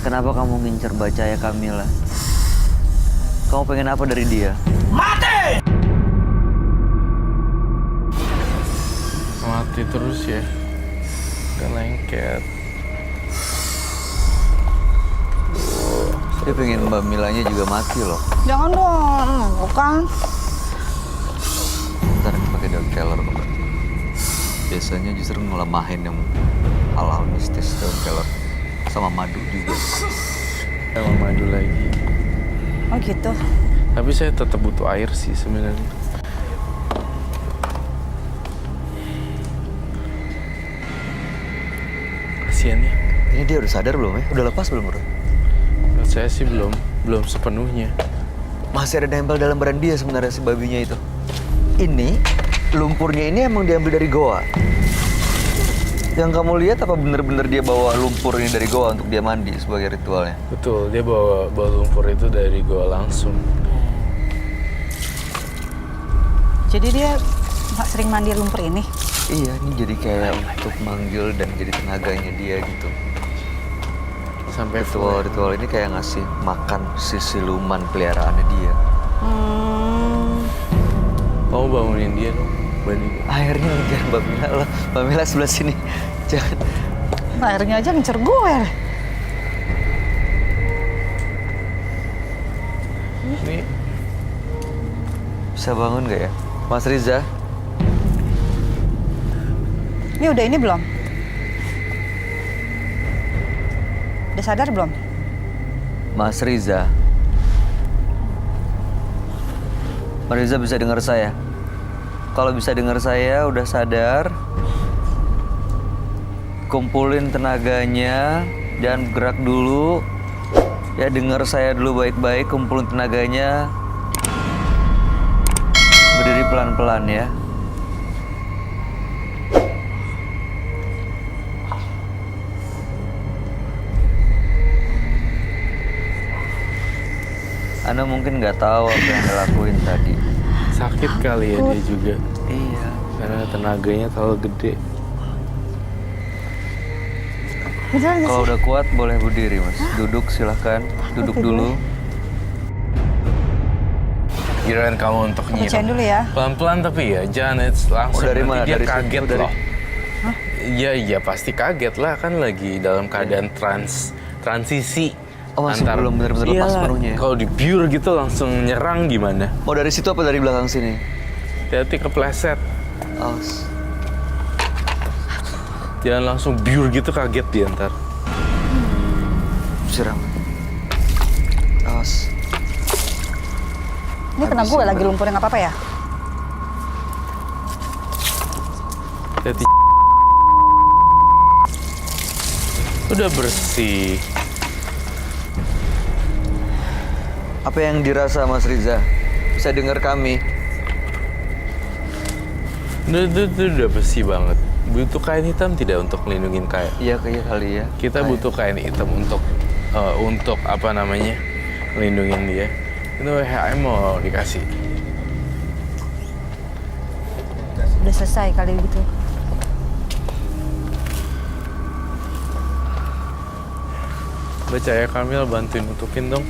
Kenapa kamu ngincer Bacaya Kamila? Kamu pengen apa dari dia? Mati terus ya. Gak lengket. Dia pengen Mbak Milanya juga mati loh. Jangan dong. Bukan. Ntar pakai daun kelor kok. Biasanya justru ngelemahin yang hal-hal mistis daun kelor. Sama madu juga. Emang madu lagi. Oh gitu. Tapi saya tetap butuh air sih sebenarnya. Kasian ya. Ini dia udah sadar belum ya? Udah lepas belum, Bro? Menurut saya sih belum sepenuhnya. Masih ada nempel dalam badan dia sebenarnya si babinya itu. Ini, lumpurnya ini emang diambil dari goa. Yang kamu lihat apa bener-bener dia bawa lumpur ini dari goa untuk dia mandi sebagai ritualnya? Betul, dia bawa lumpur itu dari gua langsung. Jadi dia sering mandi lumpur ini. Iya, ini jadi kayak untuk manggil dan jadi tenaganya dia gitu. Sampai Ritual-ritual ini kayak ngasih makan si siluman peliharaannya dia. Kamu bangunin dia dong, banding. Akhirnya ngejar Mbak Mila lah. Mbak Mila sebelah sini. Jangan. Airnya aja ngincer gue. Ini Bisa bangun gak ya? Mas Riza? Ini udah ini belum? Udah sadar belum? Mas Riza? Mas Riza bisa dengar saya? Kalau bisa dengar saya, udah sadar. Kumpulin tenaganya, jangan gerak dulu. Ya dengar saya dulu baik-baik, kumpulin tenaganya. Berdiri pelan-pelan ya. Anda mungkin nggak tahu apa yang Anda lakuin tadi. sakit kali ya dia juga. Iya. Karena tenaganya terlalu gede. Beneran Kalau udah kuat boleh berdiri, Mas. Duduk silahkan. Duduk dulu. Kirain kamu untuk Bacain nyiram. dulu ya. Pelan-pelan tapi ya, jangan langsung. Oh, dari Nanti mana? dia Dari situ, kaget dari- loh. Iya, pasti kaget lah. Kan lagi dalam keadaan transisi. Oh, masih belum benar-benar lepas Iyalah, sepenuhnya ya? Kalau di pure gitu langsung nyerang gimana? Mau dari situ apa dari belakang sini? Hati-hati kepleset. Awas. Jangan langsung pure gitu, kaget dia ntar. Siram. Awas. Ini kena gue lagi lumpur yang apa-apa ya? Hati. Udah bersih. Apa yang dirasa Mas Riza? Bisa dengar kami? Itu udah bersih banget. Butuh kain hitam tidak untuk melindungi kain? Iya kayak kali ya. Kita butuh kain hitam untuk apa namanya, melindungi dia. Itu WHM mau dikasih. Udah selesai kali gitu. Baca ya Kamil, bantuin nutupin dong.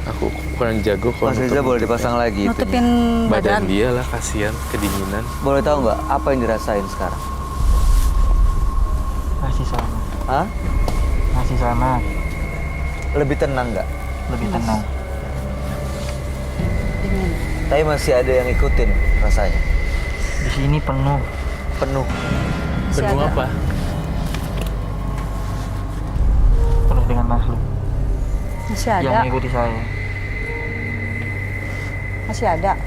Aku kurang jago kalau Mas Riza boleh dipasang lagi Nutupin itunya. badan badan. dia lah, kasihan kedinginan. Boleh tahu nggak apa yang dirasain sekarang? Masih sama. Hah? Masih sama. Lebih tenang nggak? Lebih tenang. Dingin. Tapi masih ada yang ikutin rasanya. Di sini penuh. Penuh. Masih Penuh ada. apa? Penuh dengan makhluk. Masih ada. Yang mengikuti saya. Masih ada.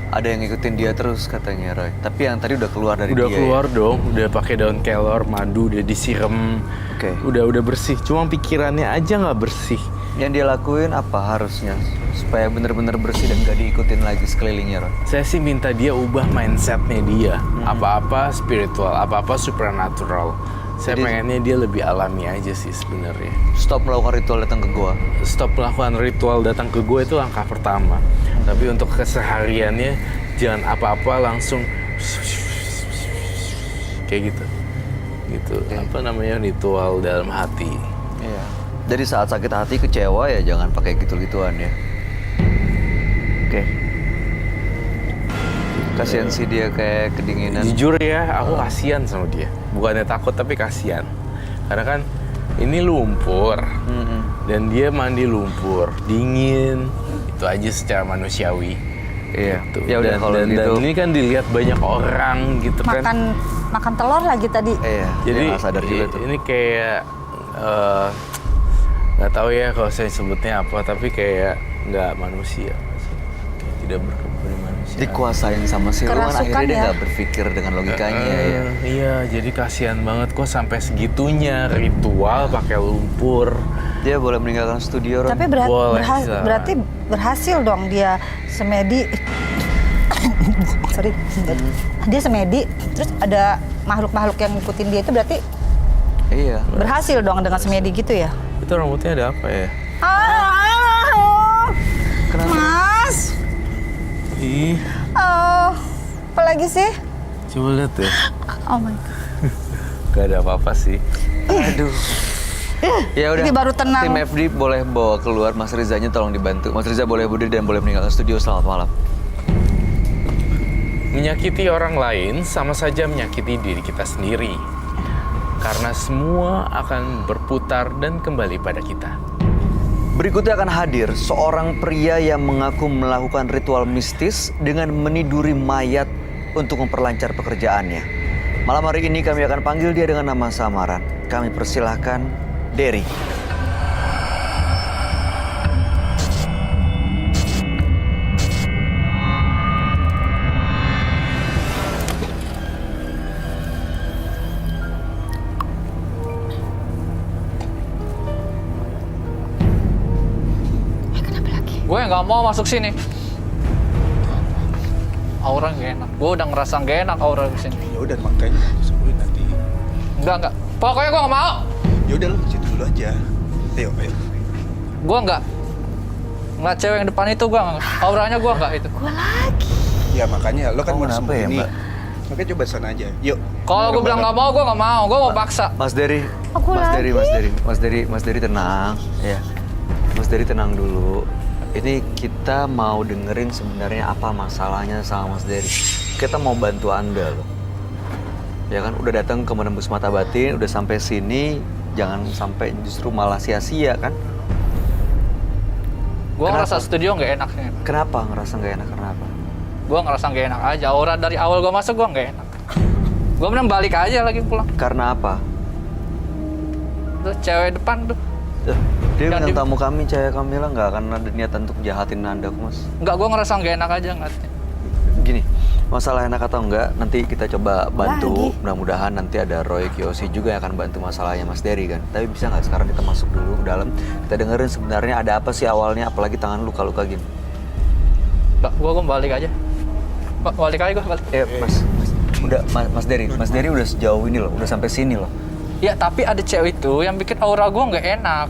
Ada yang ngikutin dia terus katanya Roy. Tapi yang tadi udah keluar dari Udah dia. keluar dong, udah pakai daun kelor, madu, udah disiram. Oke. Udah bersih. Cuma pikirannya aja nggak bersih. Yang dia lakuin apa harusnya supaya bener-bener bersih dan gak diikutin lagi sekelilingnya Roy? Saya sih minta dia ubah mindsetnya dia. Apa-apa spiritual, apa-apa supernatural. Saya Jadi- pengennya dia lebih alami aja sih sebenarnya. Stop melakukan ritual datang ke gua. Stop melakukan ritual datang ke gue itu langkah pertama. Tapi untuk kesehariannya jangan apa-apa langsung kayak gitu. Gitu. Apa namanya, ritual dalam hati. Iya. Jadi saat sakit hati kecewa ya jangan pakai gitu-gituan ya. Oke. Kasihan sih dia kayak kedinginan. Jujur ya, aku kasihan sama dia. Bukannya takut tapi kasihan. Karena kan ini lumpur. Dan dia mandi lumpur, dingin. Itu aja secara manusiawi. Iya. Gitu. Ya udah kalau dan gitu. ini kan dilihat banyak orang gitu kan. Makan telur lagi tadi. Iya. Jadi dia nggak sadar juga tuh. ini kayak nggak tahu ya kalau saya sebutnya apa, tapi kayak nggak manusia, kayak tidak berkebun manusia. Dikuasain sama siluman Kerasukan akhirnya dia ya? nggak berpikir dengan logikanya ya. Iya, jadi kasihan banget kok sampai segitunya ritual pakai lumpur. Dia boleh meninggalkan studio Ron. Tapi Boleh, silakan. berarti berhasil dong dia semedi. Sorry. Dia semedi, terus ada makhluk-makhluk yang ngikutin dia itu berarti Iya. berhasil dong dengan semedi gitu ya? Itu rambutnya ada apa ya? Kenapa? Mas, Ih, apa lagi sih? coba lihat ya. Oh my God. Gak ada apa-apa sih. Aduh. Ya udah. Ini baru tenang. Tim FD boleh bawa keluar, Mas Rizanya tolong dibantu. Mas Riza boleh berdiri dan boleh meninggalkan studio. Selamat malam. Menyakiti orang lain sama saja menyakiti diri kita sendiri. Karena semua akan berputar dan kembali pada kita. Berikutnya akan hadir seorang pria yang mengaku melakukan ritual mistis dengan meniduri mayat untuk memperlancar pekerjaannya. Malam hari ini kami akan panggil dia dengan nama samaran. Kami persilahkan Derry. Gue nggak mau masuk sini. Aura nggak enak. Gue udah ngerasa nggak enak aura di sini. Ya udah makanya sebelum nanti. Enggak. Pokoknya gue nggak mau. Ya udah lu ke situ dulu aja. Ayo. Gue nggak. Ngeliat cewek yang depan itu gue nggak. Auranya gue nggak itu. Ya makanya lo kan Oh, mau kenapa ya, sembunyi. Mbak? Makanya coba sana aja. Yuk. Kalau gue bilang nggak mau, gue nggak mau. Gue mau paksa. Mas Derry, Mas Derry tenang. Ya, Mas Derry tenang dulu. Ini kita mau dengerin sebenarnya apa masalahnya sama Mas Derry. Kita mau bantu Anda loh. Ya kan, udah datang ke menembus mata batin, udah sampai sini, jangan sampai justru malah sia-sia kan? Gue Kenapa? ngerasa studio nggak enak. Kenapa ngerasa nggak enak? Kenapa? Gue ngerasa nggak enak aja. Aura dari awal gue masuk gue nggak enak. Gue mending balik aja lagi pulang. Karena apa? Tuh cewek depan tuh. Dia Dan bilang tamu kami, Cahaya Kamila, nggak akan ada niatan untuk jahatin Anda, Mas. Enggak, gue ngerasa nggak enak aja ngeliatnya. Gini, masalah enak atau enggak, nanti kita coba bantu. Lagi. Mudah-mudahan nanti ada Roy Kiyoshi juga yang akan bantu masalahnya Mas Dery kan. Tapi bisa nggak sekarang kita masuk dulu ke dalam, kita dengerin sebenarnya ada apa sih awalnya, apalagi tangan luka-luka gini. Enggak, gue balik aja. Balik aja gue. Udah Mas Dery udah sejauh ini loh, udah sampai sini loh. Ya, tapi ada cewek itu yang bikin aura gue nggak enak.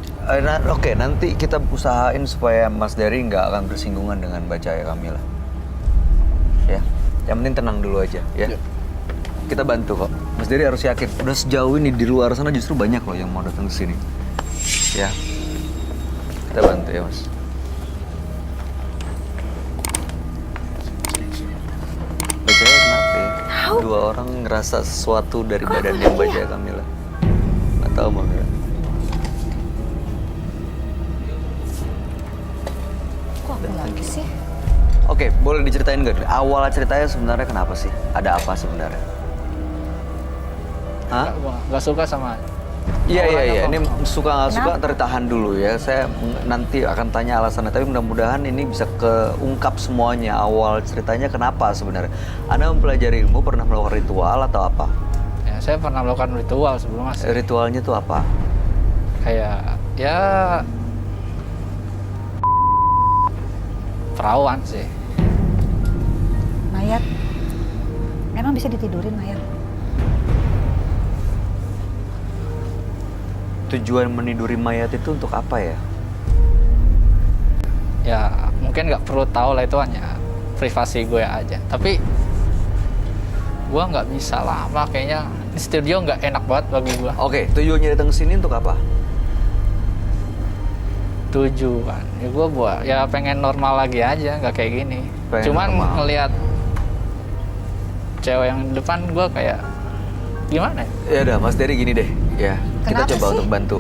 Oke, nanti kita usahain supaya Mas Dery nggak akan bersinggungan dengan Mbak Cahaya Kamila. Ya, yang penting tenang dulu aja ya. Kita bantu kok. Mas Dery harus yakin. Udah sejauh ini di luar sana justru banyak loh yang mau datang ke sini. Ya, kita bantu ya Mas. Mbak Cahaya kenapa ya? Dua orang ngerasa sesuatu dari badannya Mbak Cahaya Kamila. Nggak tahu Mbak Mila. Kok aku lagi sih? Oke, boleh diceritain nggak? Awal ceritanya sebenarnya kenapa sih? Ada apa sebenarnya? Hah? Gue nggak suka sama. Iya. Awalnya Ini kok- suka nggak suka Kenapa? tertahan dulu ya. Saya nanti akan tanya alasannya. Tapi mudah-mudahan ini bisa keungkap semuanya. Awal ceritanya kenapa sebenarnya? Anda mempelajari ilmu, pernah melakukan ritual atau apa? Ya, saya pernah melakukan ritual sebelumnya sih. Ritualnya tuh apa? Kayak ya perawan sih. Mayat. Emang bisa ditidurin mayat? Tujuan meniduri mayat itu untuk apa ya? Ya mungkin nggak perlu tahu lah, itu hanya privasi gue aja. Tapi gue nggak bisa lama kayaknya di studio, nggak enak banget bagi gue. Oke, tujuannya datang ke sini untuk apa? Tujuan ya gue buat ya pengen normal lagi aja, nggak kayak gini. Pengen Cuman normal. ngelihat cewek yang di depan gue kayak gimana ya? Ya udah, Mas Dery gini deh, ya kita Kenapa coba sih? untuk bantu.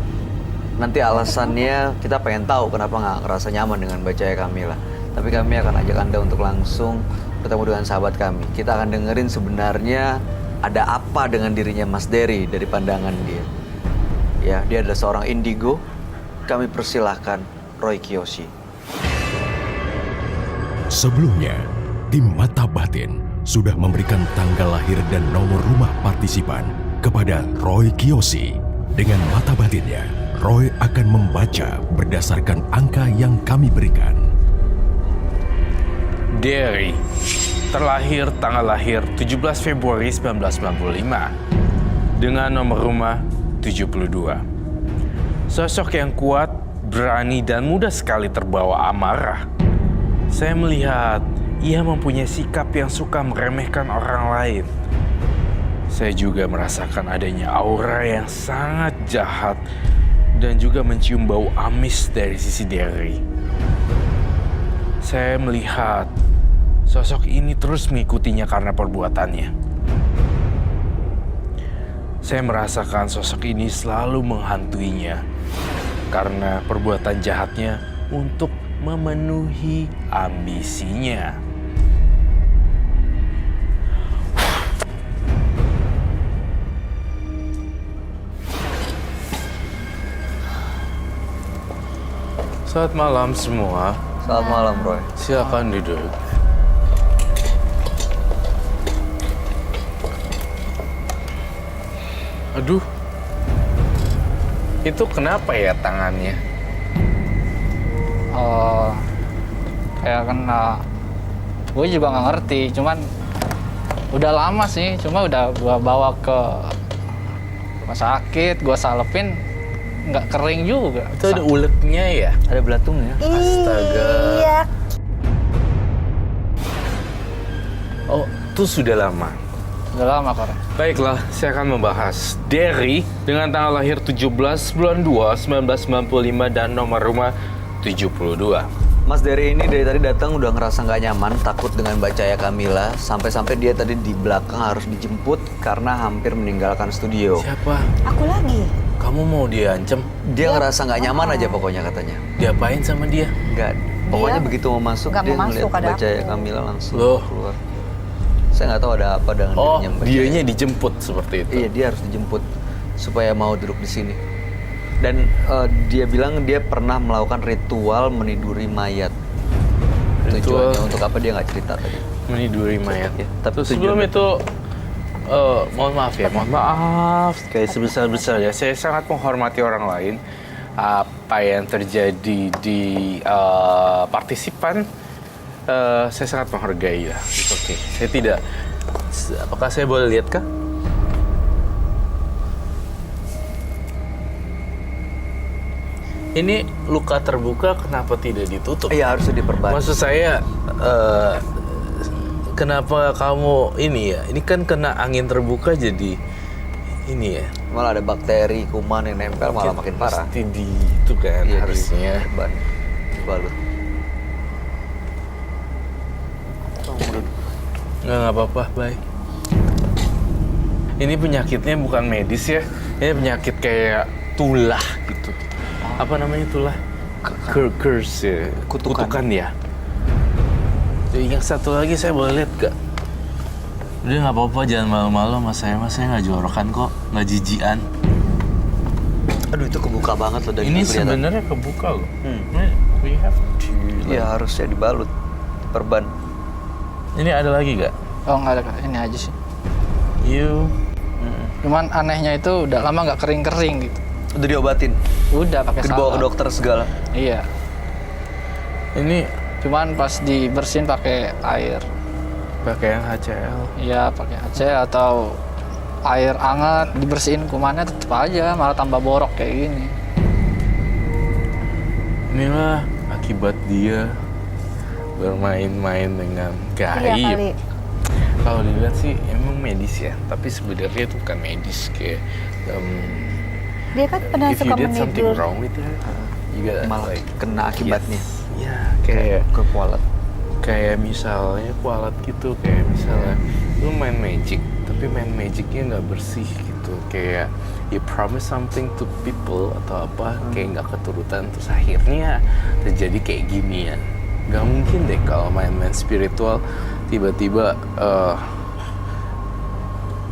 Nanti alasannya kita pengen tahu kenapa nggak ngerasa nyaman dengan Mbak Cahaya Kamila. Tapi kami akan ajak Anda untuk langsung bertemu dengan sahabat kami. Kita akan dengerin sebenarnya ada apa dengan dirinya Mas Dery dari pandangan dia. Ya, dia adalah seorang indigo. Kami persilahkan Roy Kiyoshi. Sebelumnya, tim Mata Batin sudah memberikan tanggal lahir dan nomor rumah partisipan kepada Roy Kiyoshi. Dengan mata batinnya, Roy akan membaca berdasarkan angka yang kami berikan. Dery, terlahir tanggal lahir 17 Februari 1995 dengan nomor rumah 72. Sosok yang kuat, berani, dan mudah sekali terbawa amarah. Saya melihat ia mempunyai sikap yang suka meremehkan orang lain. Saya juga merasakan adanya aura yang sangat jahat dan juga mencium bau amis dari sisi Dery. Saya melihat sosok ini terus mengikutinya karena perbuatannya. Saya merasakan sosok ini selalu menghantuinya karena perbuatan jahatnya untuk memenuhi ambisinya. Selamat malam semua. Selamat malam, Roy. Silakan duduk. Aduh. Itu kenapa ya tangannya? Kayak kena, gue juga nggak ngerti. Cuman udah lama sih. Cuma udah gue bawa ke rumah sakit, gue salepin, nggak kering juga. Itu ada uletnya ya? Ada belatungnya. Astaga. Iya. Oh, itu sudah lama. Udah lama kok. Baiklah, saya akan membahas Dery dengan tanggal lahir 17 bulan 2 1995 dan nomor rumah 72. Mas Dery ini dari tadi datang udah ngerasa nggak nyaman, takut dengan Mbak Cahaya Kamila, sampai-sampai dia tadi di belakang harus dijemput karena hampir meninggalkan studio. Siapa? Aku lagi. Kamu mau diancam? Dia ngerasa nggak nyaman aja pokoknya katanya. Diapain sama dia? Nggak, pokoknya Dia begitu mau masuk nggak dia mau ngeliat masuk, ada Mbak Cahaya aku. Kamila langsung Loh. keluar. Saya nggak tahu ada apa dengan Oh, dirinya Mbak dianya Cahaya. dijemput seperti itu. Iya, dia harus dijemput supaya mau duduk di sini. Dan dia bilang dia pernah melakukan ritual meniduri mayat. Ritual. Tujuannya untuk apa dia nggak cerita tadi. Meniduri mayat. Ya, tapi Terus sebelum tujuannya- itu, mohon maaf, kayak sebesar-besar ya. Saya sangat menghormati orang lain. Apa yang terjadi di partisipan, saya sangat menghargai lah. Oke, saya tidak. Apakah saya boleh lihat kah? Ini luka terbuka, kenapa tidak ditutup? Iya, harusnya diperbanyak. Maksud saya, kenapa kamu ini ya? Ini kan kena angin terbuka jadi ini ya. Malah ada bakteri, kuman yang nempel malah makin parah. Pasti di itu kan Iya, harusnya. dibalut. Nggak apa-apa, baik. Ini penyakitnya bukan medis ya. Ini penyakit kayak tulah gitu. Apa namanya tulah? Curse ya. Kutukan ya. Jadi yang satu lagi saya boleh lihat gak? Udah nggak apa-apa, jangan malu-malu sama saya. Mas, saya nggak jorokan kok, nggak jijian. Aduh, itu kebuka banget loh dari Ini kelihatan. sebenarnya kebuka loh. We have to. Iya, harusnya dibalut, perban. Ini ada lagi gak? Oh nggak ada Kak, ini aja sih. You. Cuman anehnya itu udah lama nggak kering-kering gitu. Udah diobatin, Udah pakai dibawa ke salep. dokter segala. Iya. Ini Cuman pas dibersihin pakai air. pakai yang HCL. Iya pakai AC atau air hangat dibersihin kumannya tetap aja malah tambah borok kayak gini. Inilah akibat dia bermain-main dengan Iya gaib. kali. Kalau dilihat sih emang medis ya, tapi sebenarnya itu bukan medis kayak Dia kan pernah if you suka did something menidur. wrong with it, you gotta Malah like kena akibatnya. ya kayak Kekualat. kayak misalnya kualat gitu, kayak misalnya lu main magic tapi main magicnya nggak bersih gitu, kayak you promise something to people atau apa kayak nggak keturutan, terus akhirnya terjadi kayak ginian. Nggak mungkin deh kalau main-main spiritual tiba-tiba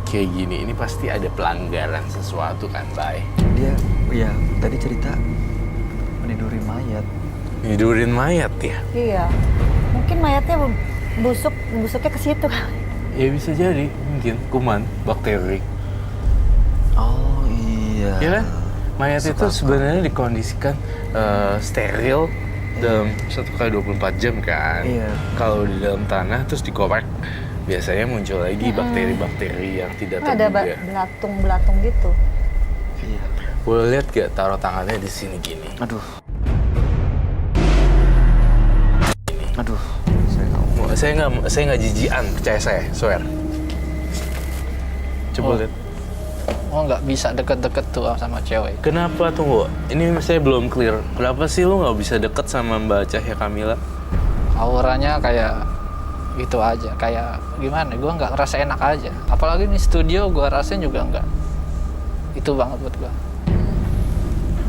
kayak gini. Ini pasti ada pelanggaran sesuatu kan, Bay? Dia, ya tadi cerita meniduri mayat. Nidurin mayat ya? Iya. Mungkin mayatnya busuknya ke situ kali. Ya bisa jadi, mungkin kuman, bakteri. Oh iya. Ya kan? Mayat itu sebenarnya dikondisikan steril dalam 1x24 jam kan. Iya. Kalau di dalam tanah terus dikorek, biasanya muncul lagi bakteri-bakteri yang tidak Ada terduga. belatung-belatung gitu. Iya. Boleh lihat gak taruh tangannya di sini gini? Aduh. Saya nggak mau. Saya nggak jijian, percaya saya, swear. Coba Oh. lihat. Oh nggak bisa deket-deket tuh sama cewek. Kenapa tunggu? Ini saya belum clear. Kenapa sih lu nggak bisa deket sama Mbak Cahya Kamila? Auranya kayak gitu aja, kayak gimana? Gua nggak ngerasa enak aja. Apalagi di studio gua rasain juga nggak. Itu banget buat gua.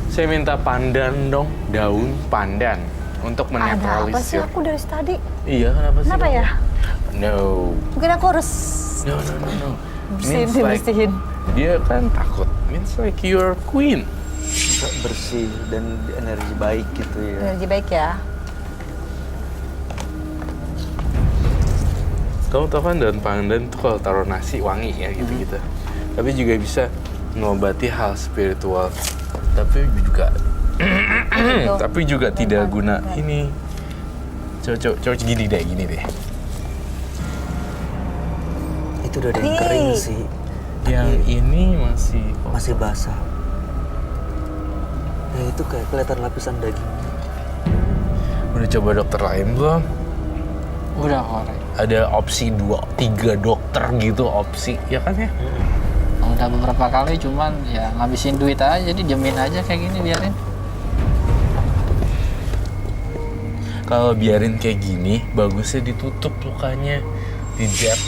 Saya minta pandan dong, daun pandan untuk Ada apa sih menetralisir. aku dari tadi? Iya, kenapa sih? Kenapa ya? No. Mungkin aku harus No. bersihin, Means like, dibersihin. dia kan takut. Means like you're queen. Bersih dan energi baik gitu ya. Energi baik ya. Kamu tau kan daun pandan tuh kalau taruh nasi wangi ya gitu-gitu. Tapi juga bisa mengobati hal spiritual. Tapi juga Gitu. tapi juga tidak guna ini. Coba gini deh. Itu udah ada yang kering sih. Yang ini masih basah. Ya itu kayak kelihatan lapisan daging. udah coba dokter lain belum? Udah korek. Ada opsi 2-3 dokter gitu opsi, ya kan ya? Udah beberapa kali cuman ya ngabisin duit aja, jadi diemin aja kayak gini biarin. Kalau biarin kayak gini, bagusnya ditutup lukanya, dijab.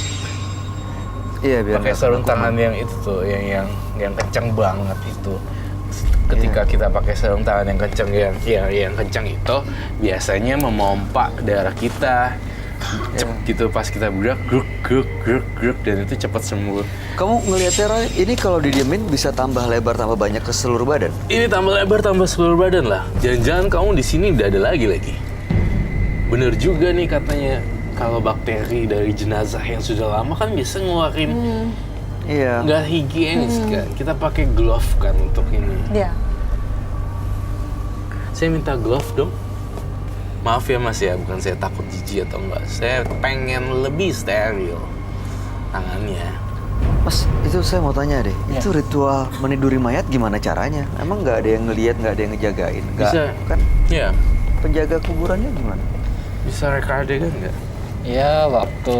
Iya, biar Pakai nggak sarung kena tangan yang itu tuh, yang kencang banget itu. Ketika kita pakai sarung tangan yang kencang yang kencang itu biasanya memompa darah kita. cep gitu pas kita bergerak gruk gruk gruk gruk dan itu cepat sembuh. Kamu ngelihatnya Roy, ini kalau didiemin bisa tambah lebar tambah banyak ke seluruh badan. Ini tambah lebar tambah seluruh badan lah. Jangan-jangan kamu di sini udah ada lagi. Bener juga nih katanya kalau bakteri dari jenazah yang sudah lama kan biasa ngeluarin Iya. nggak higienis kan. Kita pakai glove kan untuk ini. Iya. Saya minta glove dong. Maaf ya Mas ya, bukan saya takut jijik atau enggak. Saya pengen lebih steril tangannya. Mas, itu saya mau tanya deh. Ya. Itu ritual meniduri mayat gimana caranya? Emang nggak ada yang ngelihat, nggak ada yang ngejagain? Nggak, Bisa. kan? Ya, Penjaga kuburannya gimana? bisa reka adegan nggak? Ya waktu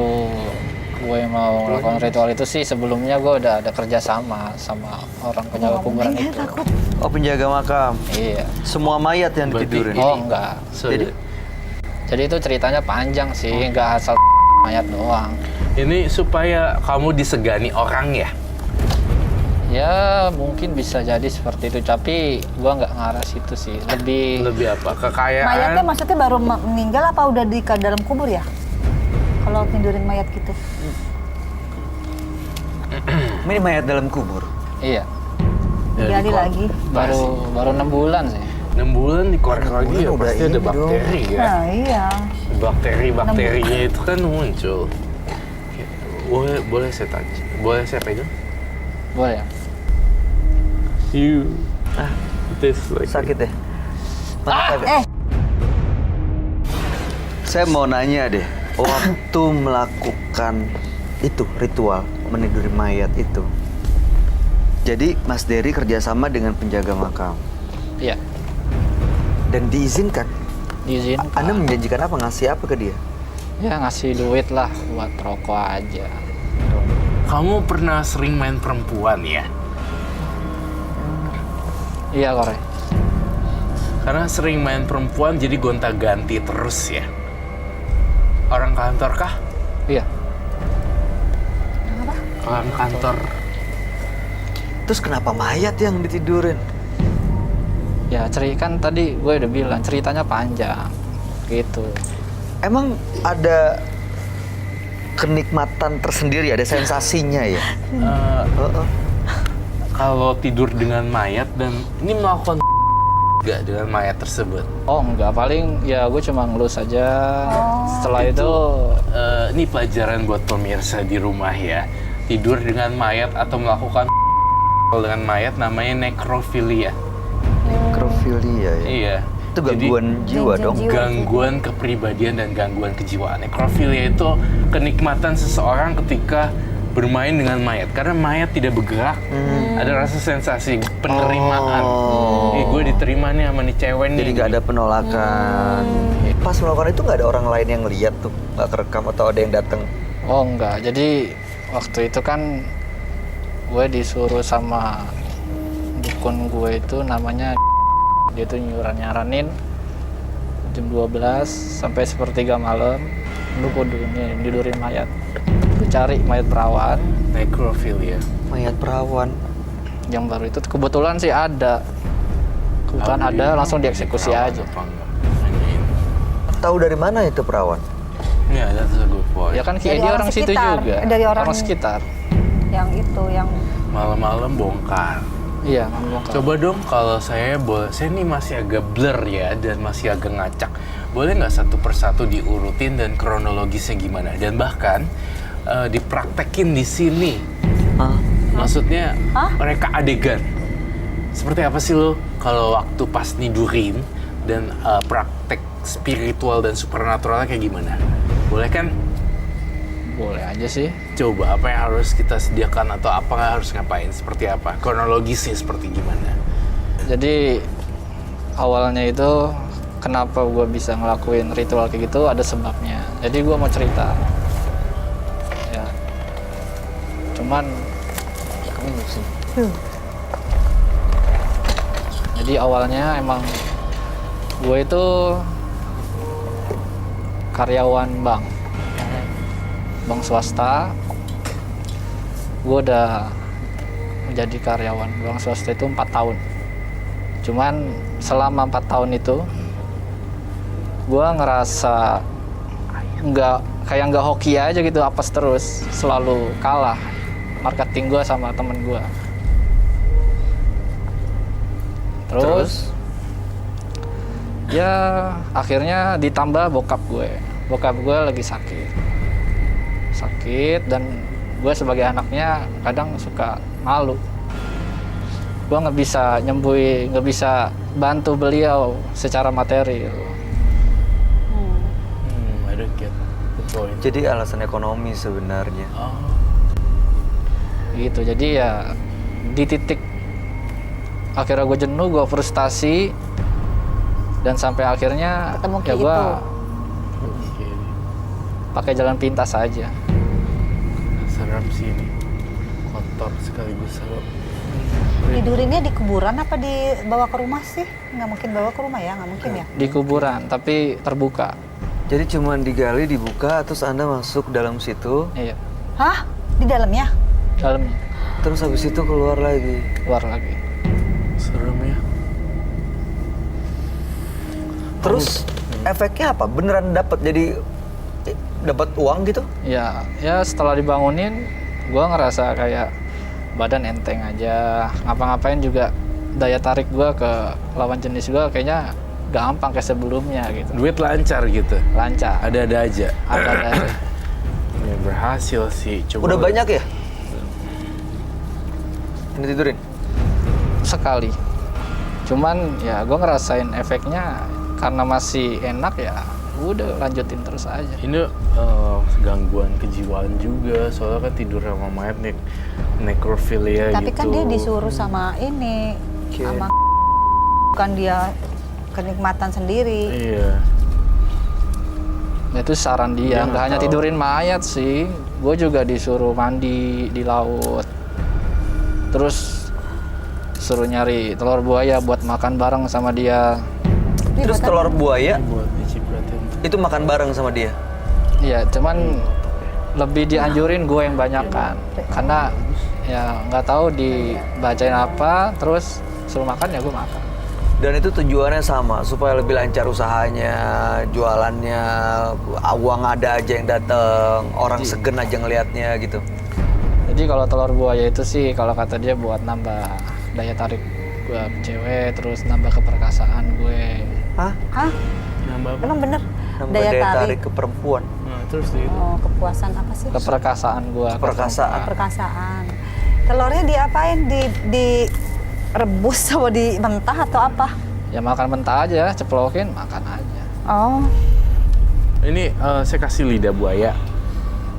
gue mau melakukan ritual itu sih sebelumnya gue udah ada kerja sama orang penjaga kuburan itu. Oh, penjaga makam. Iya. Semua mayat yang Berarti ditidurin. Oh enggak. Jadi itu ceritanya panjang sih, nggak asal mayat doang. Ini supaya kamu disegani orang ya? Ya mungkin bisa jadi seperti itu, tapi gue nggak ngarah situ sih. Lebih apa? Kekayaan? Mayatnya maksudnya baru meninggal apa udah di dalam kubur ya? Kalau tidurin mayat gitu. Ini mayat dalam kubur. Iya. Digali lagi. Baru 6 bulan sih. 6 bulan dikorek lagi ya, udah pasti ada ini bakteri ya. Nah, iya. Bakteri-bakterinya itu kan muncul. Boleh saya tanya? Boleh saya pegang? Boleh ya? This like Sakit deh. Saya mau nanya deh, waktu melakukan itu ritual meniduri mayat itu, jadi Mas Dery kerjasama dengan penjaga makam Iya. dan diizinkan. Diizinkan. Anda menjanjikan apa, ngasih apa ke dia? Ya ngasih duit lah buat rokok aja. Kamu pernah sering main perempuan ya? Iya korek. Karena sering main perempuan jadi gonta-ganti terus ya? Orang kantor kah? Iya. Orang kantor. Terus kenapa mayat yang ditidurin? Ya kan tadi gue udah bilang ceritanya panjang gitu. Emang ada kenikmatan tersendiri, ada sensasinya ya? Kalau tidur dengan mayat dan ini melakukan nggak dengan mayat tersebut? Oh enggak, paling ya gue cuma ngelus aja. Setelah itu Ini pelajaran buat pemirsa di rumah ya. Tidur dengan mayat atau melakukan dengan mayat namanya nekrofilia. Nekrofilia ya? Iya. Itu gangguan jiwa dong? Gangguan kepribadian dan gangguan kejiwaan. Nekrofilia itu kenikmatan seseorang ketika bermain dengan mayat. Karena mayat tidak bergerak, ada rasa sensasi penerimaan. Gue diterima nih sama nih cewek nih. Jadi nggak ada penolakan. Pas melakukan itu nggak ada orang lain yang lihat tuh, nggak kerekam atau ada yang datang? oh enggak. Jadi waktu itu kan gue disuruh sama dukun gue itu namanya, dia tuh nyaranin jam 12 sampai 1:30 malam lu kudu tidurin mayat. Lu cari mayat perawan Nekrofilia. Mayat perawan. yang baru itu kebetulan sih ada. Kebetulan ada, langsung dieksekusi aja. Tahu dari mana itu perawan? Ya, that's a good point. Ya kan Dari dia orang orang situ sekitar, juga. dari orang- sekitar. Yang itu, yang Malam-malam bongkar. Iya, membongkar. Coba dong kalau saya ini masih agak blur ya dan masih agak ngacak. Boleh nggak satu persatu diurutin dan kronologisnya gimana? Dan bahkan dipraktekin di sini. Maksudnya mereka adegan. Seperti apa sih lo kalau waktu pas nidurin dan praktek spiritual dan supernaturalnya kayak gimana? Boleh kan? Boleh aja sih. Coba apa yang harus kita sediakan atau apa yang harus ngapain? Seperti apa? Kronologisnya seperti gimana? Jadi awalnya itu kenapa gue bisa ngelakuin ritual kayak gitu ada sebabnya. Jadi gue mau cerita. Ya. Cuman jadi awalnya emang gue itu karyawan bank swasta. Gue udah menjadi karyawan bank swasta itu 4 tahun. Cuman selama 4 tahun itu gue ngerasa nggak kayak nggak hoki aja gitu, apes terus, selalu kalah marketing gue sama temen gue. Terus ya akhirnya ditambah bokap gue lagi sakit dan gue sebagai anaknya kadang suka malu. Gue nggak bisa nggak bisa bantu beliau secara materi. I don't get the point. Jadi alasan ekonomi sebenarnya. Gitu, jadi ya di titik akhirnya gue jenuh, gue frustasi, dan sampai akhirnya Ketemu ya Ki gue itu. pakai jalan pintas aja. Serem sih ini. Kotor sekaligus serem. Tidurinnya di kuburan apa dibawa ke rumah sih? Nggak mungkin bawa ke rumah ya, nggak mungkin ya? Di kuburan tapi terbuka. Jadi cuman digali, dibuka, terus Anda masuk dalam situ, Iya, Hah? Di dalamnya? dalamnya terus habis itu keluar lagi. keluar lagi. Serem ya. Terus efeknya apa? Beneran dapat dapat uang gitu? Ya setelah dibangunin gue ngerasa kayak badan enteng aja, ngapa-ngapain juga daya tarik gue ke lawan jenis gue kayaknya gampang kayak sebelumnya gitu. Duit lancar gitu. Lancar, Ada-ada aja. ada aja. Ya, berhasil sih. Coba Udah banyak ya? Ini tidurin? Sekali. Cuman ya gue ngerasain efeknya karena masih enak ya udah lanjutin terus aja. Ini gangguan kejiwaan juga, soalnya kan tidur sama mayat nekrofilia gitu. Tapi kan dia disuruh sama ini, Oke. sama bukan dia kenikmatan sendiri. Iya. Nah, itu saran dia, Dia nggak nggak hanya tahu. tidurin mayat sih. Gue juga disuruh mandi di laut. Terus suruh nyari telur buaya buat makan bareng sama dia. Terus telur buaya Buat dicipratin. itu makan bareng sama dia. Iya, cuman lebih dianjurin gue yang banyakan. Karena ya nggak tahu dibacain apa, terus suruh makan ya gue makan. Dan itu tujuannya sama, supaya lebih lancar usahanya, jualannya, uang ada aja yang dateng, orang segen aja ngelihatnya gitu. Jadi kalau telur buaya itu sih kalau kata dia buat nambah daya tarik gue ke cewek, terus nambah keperkasaan gue. Hah? Hah? Nambah apa? Emang bener? Nambah Daya tarik. ke perempuan. Nah, terus gitu. Oh, kepuasan apa sih? Keperkasaan gue. Perkasaan. Perkasaan. Telurnya diapain? Direbus atau di mentah atau apa? Ya makan mentah aja, ceplokin makan aja. Oh, Ini saya kasih lidah buaya.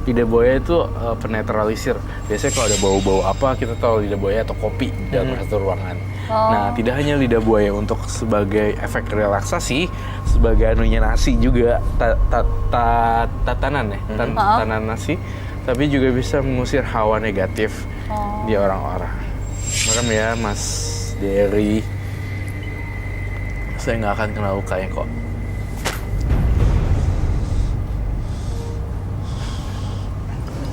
Lidah buaya itu penetralisir. Biasanya kalau ada bau-bau apa, kita tahu lidah buaya atau kopi dalam satu ruangan. Nah, tidak hanya lidah buaya untuk sebagai efek relaksasi, sebagai anunya nasi juga, tatanan ya, tatanan nasi, tapi juga bisa mengusir hawa negatif di orang-orang. Merem ya, Mas Dery. Saya nggak akan kena lukanya kok.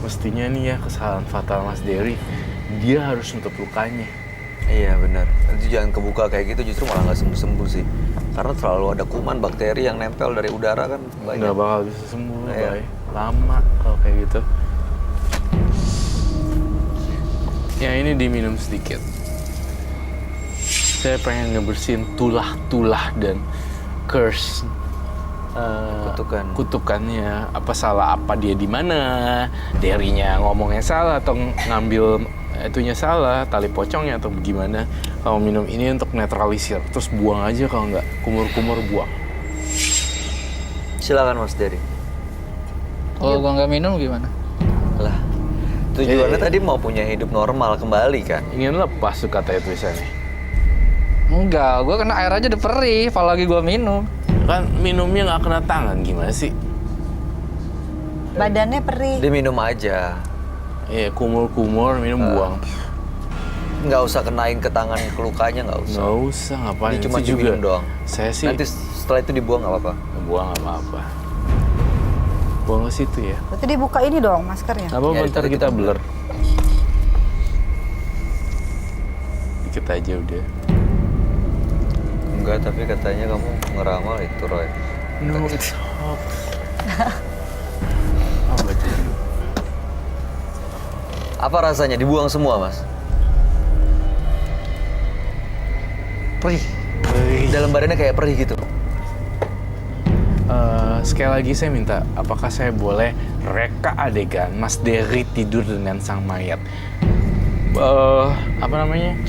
Mestinya nih ya kesalahan fatal Mas Dery, dia harus nutup lukanya. Iya benar. Itu jangan kebuka kayak gitu, justru malah nggak sembuh-sembuh sih. Karena terlalu ada kuman, bakteri yang nempel dari udara kan banyak. Nggak bakal bisa sembuh, Iya. Bay. Lama kalau kayak gitu. Ya ini diminum sedikit. Saya pengen ngebersihin tulah-tulah dan curse. Kutukannya, apa salah apa dia di mana, Dery-nya ngomongnya salah atau ngambil itunya salah, tali pocongnya atau gimana. Kalau minum ini untuk netralisir, terus buang aja kalau nggak, kumur-kumur buang. Silakan Mas Dery. Kalau gua nggak minum gimana? Lah, tujuannya tadi mau punya hidup normal kembali kan? Ingin lepas tuh katanya tulisannya. Enggak, gua kena air aja udah perih, apalagi gua minum. Kan minumnya nggak kena tangan, gimana sih? badannya perih. Diminum aja. Iya, kumur-kumur, minum buang. Nggak usah kenain ke tangan ke lukanya, nggak usah. Nggak usah, ngapain? Ini cuma Itu juga. diminum doang. Saya sih Nanti setelah itu dibuang nggak apa-apa. buang nggak apa-apa. Buang ke situ ya. Berarti dibuka ini dong maskernya. Apa Ya, bentar itu kita kita blur. Dikit aja udah. Enggak, tapi katanya kamu ngeramal itu Roy. No, it's off. Apa rasanya dibuang semua, Mas? Perih. Dalam badannya kayak perih gitu. Sekali lagi saya minta, apakah saya boleh reka adegan Mas Dery tidur dengan sang mayat? Apa namanya?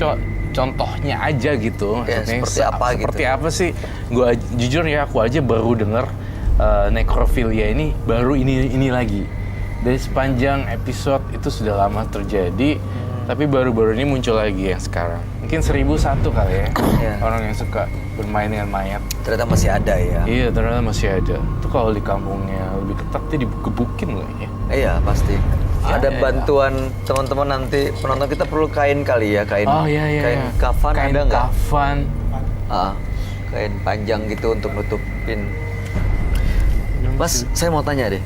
Contohnya aja gitu. Ya, Maksudnya seperti apa gitu. Seperti apa sih? Gua jujur ya, aku aja baru denger nekrofilia ini baru ini lagi. Dari sepanjang episode itu sudah lama terjadi, tapi baru-baru ini muncul lagi yang sekarang. Mungkin 1001 kali ya, Iya. orang yang suka bermain dengan mayat. Ternyata masih ada ya. Iya, ternyata masih ada. Itu kalau di kampungnya lebih ketat, dia digebukin loh ya. Iya, pasti. Ada iya. bantuan teman-teman nanti penonton kita perlu kain kali ya, kain. Oh iya. Kain kafan Kain ada nggak? kafan. Kain panjang gitu untuk nutupin. Mas, saya mau tanya deh.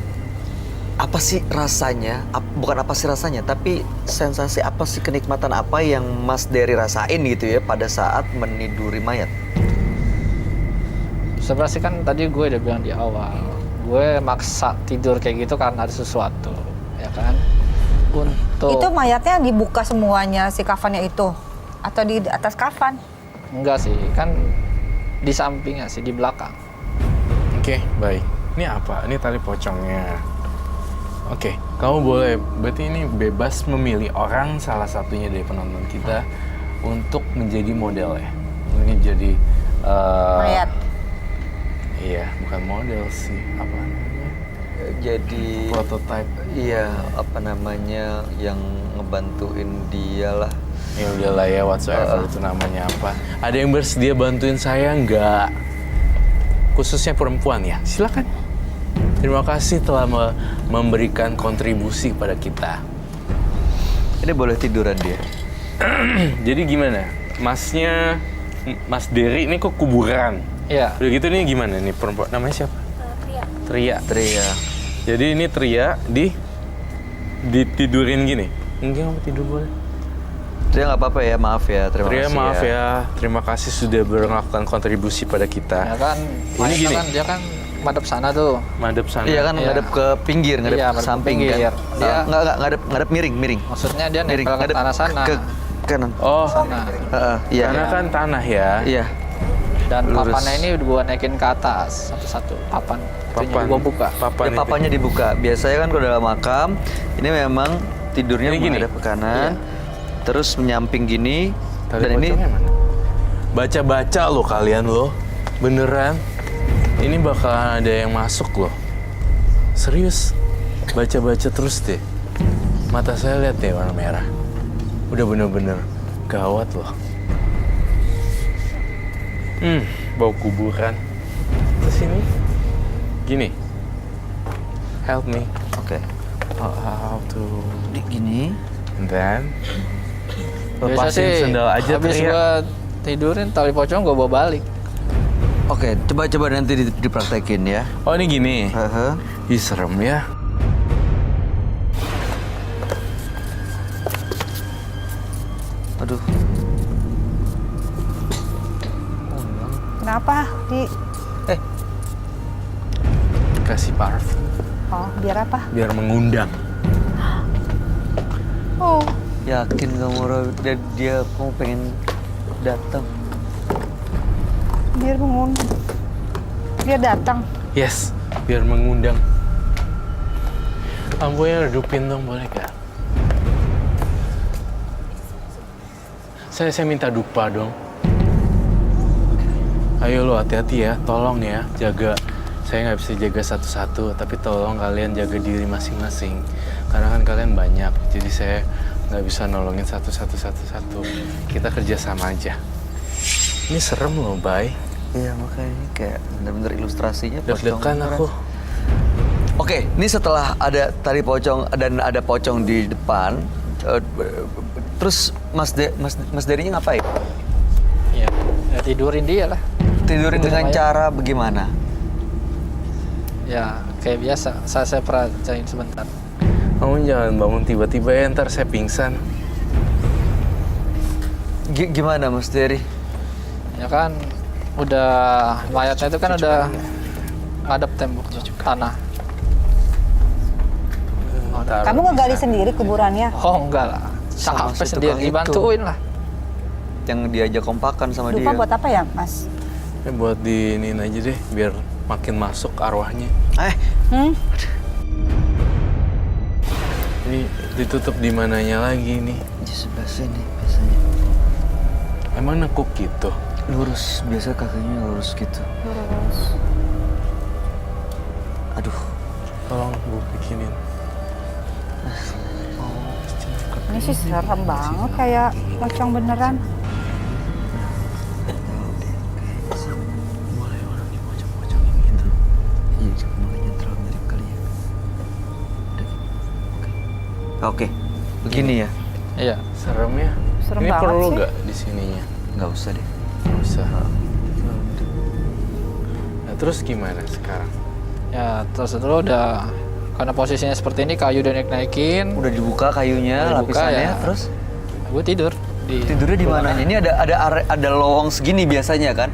Apa sih rasanya? Bukan apa sih rasanya, tapi sensasi apa sih, kenikmatan apa yang Mas Dery rasain gitu ya pada saat meniduri mayat? Sebenarnya sih kan tadi gue udah bilang di awal, gue maksa tidur kayak gitu karena ada sesuatu, ya kan? Untuk Itu mayatnya dibuka semuanya si kafannya itu atau di atas kafan? enggak sih, kan di sampingnya sih, di belakang. Oke, baik. Ini apa? Ini tali pocongnya. Oke, kamu boleh, berarti ini bebas memilih orang salah satunya dari penonton kita untuk menjadi model ya. Mungkin jadi Mayat. Iya, bukan model sih, apa namanya? Jadi Prototype. iya, apa namanya, yang ngebantuin dia lah. Ya udahlah ya, whatsoever itu namanya apa. Ada yang bersedia bantuin saya nggak? Khususnya perempuan ya, silakan. Terima kasih telah memberikan kontribusi kepada kita. Ini boleh tiduran dia. Jadi gimana? Mas Dery ini kok kuburan? Iya. Udah gitu nih gimana nih perempuan? Namanya siapa? Tria. Tria. Jadi ini Tria ditidurin gini. Mungkin kamu tidur boleh? Tria nggak apa-apa ya, maaf ya, terima Tria kasih maaf ya. Terima kasih sudah melakukan kontribusi pada Ya kita. kan, Ini mayatnya gini. kan dia kan madep sana tuh. Madep sana. Iya kan, Iya. ngadep ke pinggir, ngadep Iya, ke ngadep ke samping pinggir. kan. Dia- Nggak, ngadep miring. Maksudnya dia Miring, nempel ke ngadep tanah sana. ke kanan. Oh, Sana. Iya. karena kan tanah ya. Iya. Dan Lurus. papannya ini gua naikin ke atas satu-satu. Papan. Itunya gua buka. Papan Ya, itu. papanya dibuka. Biasanya kan kalau dalam makam, ini memang tidurnya Ini gini? menghadap ke kanan, terus menyamping gini, Tali dan ini pocongnya mana? Baca-baca loh kalian loh. Beneran. Ini bakal ada yang masuk loh. Serius. Baca-baca terus deh. Mata saya lihat deh warna merah. Udah bener-bener gawat loh. Bau kuburan. Terus ini. Gini. Help me. oke. How to... Gini. And then... Biasa Lepasin sih, sendal aja habis Tria. gua tidurin tali pocong gua bawa balik. Oke, coba nanti dipraktekin ya. Oh ini gini. Heeh. Ih serem ya. Aduh. Kenapa? Kasih parfum. Oh, biar apa? Biar mengundang. Oh, Yakin kamu dia kamu pengen datang? biar bangun. Biar datang. Yes, biar mengundang. Lampunya redupin dong, boleh gak? Saya minta dupa dong. Ayo lo hati-hati ya, tolong ya, jaga. Saya nggak bisa jaga satu-satu, tapi tolong kalian jaga diri masing-masing. Karena kan kalian banyak, jadi saya nggak bisa nolongin satu-satu. Kita kerja sama aja. Ini serem loh, Bay. Iya, makanya ini kayak bener-bener ilustrasinya Deg-degan aku. Oke, ini setelah ada tali pocong dan ada pocong di depan, terus Mas Dery-nya ngapain? Ya tidurin dia lah. Tidurin Tidur dengan mayat. cara bagaimana? Ya kayak biasa, saya perajain sebentar. Kamu jangan bangun tiba-tiba ya, ntar saya pingsan. Gimana Mas Dery? Ya kan udah mayatnya itu kan udah ngadep tembok tanah. taruh Kamu di ngegali sana. sendiri kuburannya? Oh enggak lah. Sama Sampai si sendiri tukang itu. dibantuin lah. Yang diajak kompakan sama Lupa dia. buat apa ya, Mas? Buat diinin aja deh, biar makin masuk arwahnya. Hmm? Ini ditutup di mananya lagi nih? Di sebelah sini biasanya. Emang nekuk gitu? Lurus, biasa kakinya lurus gitu. Lurus. Aduh, Tolong gue bikinin. Ini sih serem banget kayak pocong beneran. Mulai orangnya pocong-pocongin gitu. iya makanya terlalu mirip kali ya. Oke, begini ya. Iya. Serem ya? Serem Ini banget perlu sih. nggak di sininya? Nggak usah deh. Nggak usah. Nah terus gimana sekarang? Ya terus itu udah karena posisinya seperti ini kayu udah naik-naikin. Udah dibuka kayunya, Udah dibuka, lapisannya, ya. terus Gue tidur di tidurnya di ruangan. mananya? Ini ada lowong segini biasanya kan?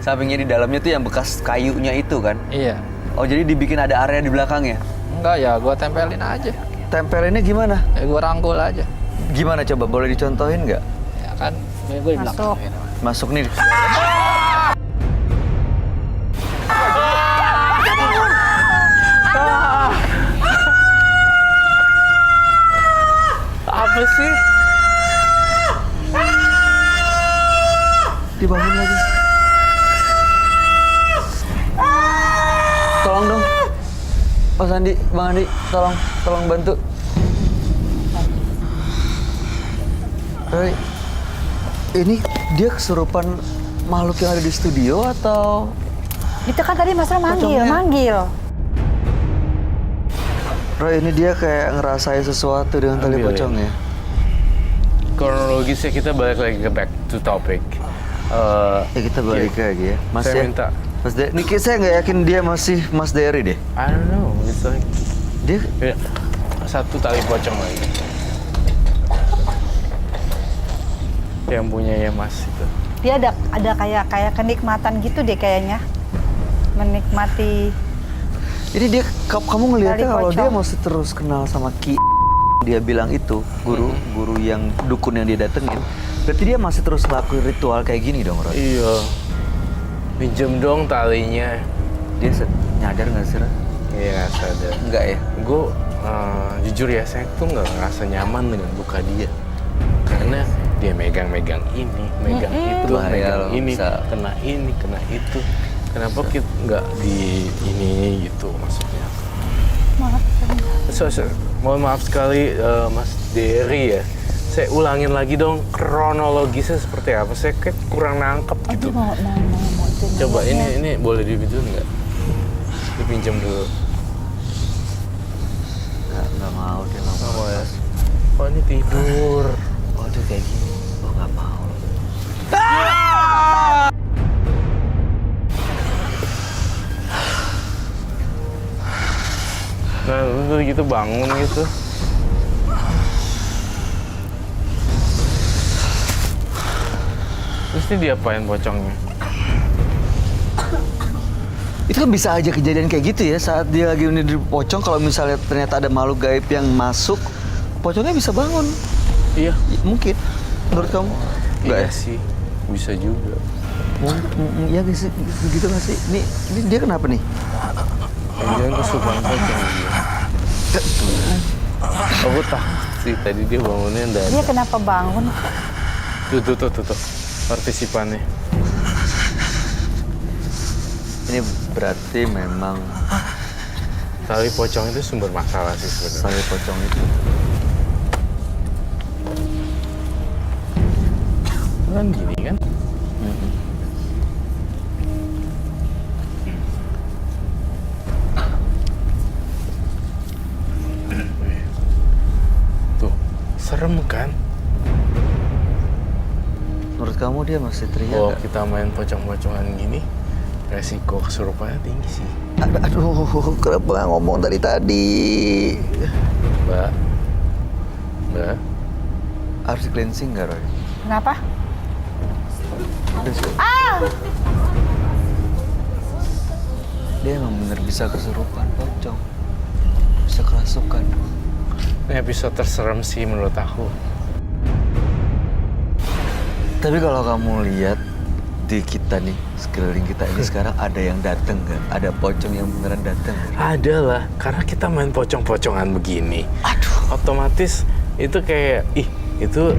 Sampingnya di dalamnya tuh yang bekas kayunya itu kan? Iya. Oh jadi dibikin ada area di belakangnya? Enggak ya, gue tempelin aja. Tempelinnya gimana? Ya gue rangkul aja. Gimana coba? Boleh dicontohin nggak? Ya kan, gue di belakang. Masuk. Masuk nih. Apa sih? Dibangun lagi. Tolong dong. Mas Andi, Bang Andi, tolong bantu. Ini dia kesurupan makhluk yang ada di studio atau Itu kan tadi Mas Ram Pocongnya. manggil. Roy ini dia kayak ngerasain sesuatu dengan tali Ambil ya. pocong ya? Kronologisnya kita balik lagi ke back to topic. Ya kita balik Iya. lagi ya. Mas Saya ya? minta. Mas De, ini saya nggak yakin dia masih Mas Dery deh. I don't know, it's like Dia ya, satu tali pocong lagi. Yang punyanya Mas itu. Dia ada kayak kenikmatan gitu deh kayaknya. Menikmati. Jadi dia kamu ngelihatnya Tali kalau pocong. dia masih terus kenal sama Ki dia bilang itu guru yang dukun yang dia datengin. Berarti dia masih terus ngelakuin ritual kayak gini dong, Roy. Iya. Pinjem dong talinya. Dia nyadar nggak sih, Roy? Iya nggak sadar. Enggak ya? Gue jujur ya, saya tuh nggak ngerasa nyaman dengan buka dia. Karena dia megang-megang ini, megang itu, Bahaya megang loh, ini, bisa. kena itu. Kenapa kita nggak di ini gitu maksudnya? Mohon maaf sekali Mas Dery ya. Saya ulangin lagi dong kronologisnya seperti apa. Saya kayak kurang nangkep gitu. Mau Coba ini boleh dipinjam nggak? Dipinjam dulu. Nggak mau dia nggak Oh, mau. ya. Oh ini tidur. Oh dia kayak gini. Oh nggak mau. Nah lu gitu bangun gitu. Terus ini diapain pocongnya? Itu kan bisa aja kejadian kayak gitu ya saat dia lagi di pocong kalau misalnya ternyata ada makhluk gaib yang masuk, pocongnya bisa bangun. Iya. Mungkin. Menurut kamu? Enggak Iya ya? sih. Bisa juga. Iya nggak sih? Begitu nggak sih? Ini dia kenapa nih? Jangan kesukaan pocong dia. Aku takut sih tadi dia bangunnya Dia ndak. kenapa bangun? Tuh. Partisipannya. Ini berarti memang Tali pocong itu sumber masalah sih sebenarnya. tali pocong itu. Kan gini kan? Tuh, serem kan? Menurut kamu dia masih teriak Kalau nggak? kita main pocong-pocongan gini, resiko kesurupannya tinggi sih. Aduh, kenapa nggak ngomong dari tadi? Mbak. Harus di cleansing nggak, Roy? Kenapa? Dia emang bener bisa kesurupan pocong. Bisa kerasukan. Ini episode terserem sih menurut aku. Tapi kalau kamu lihat di kita nih, sekeliling kita ini sekarang ada yang dateng nggak? Ada pocong yang beneran dateng nggak? Ada lah, karena kita main pocong-pocongan begini. Aduh. Otomatis itu kayak, itu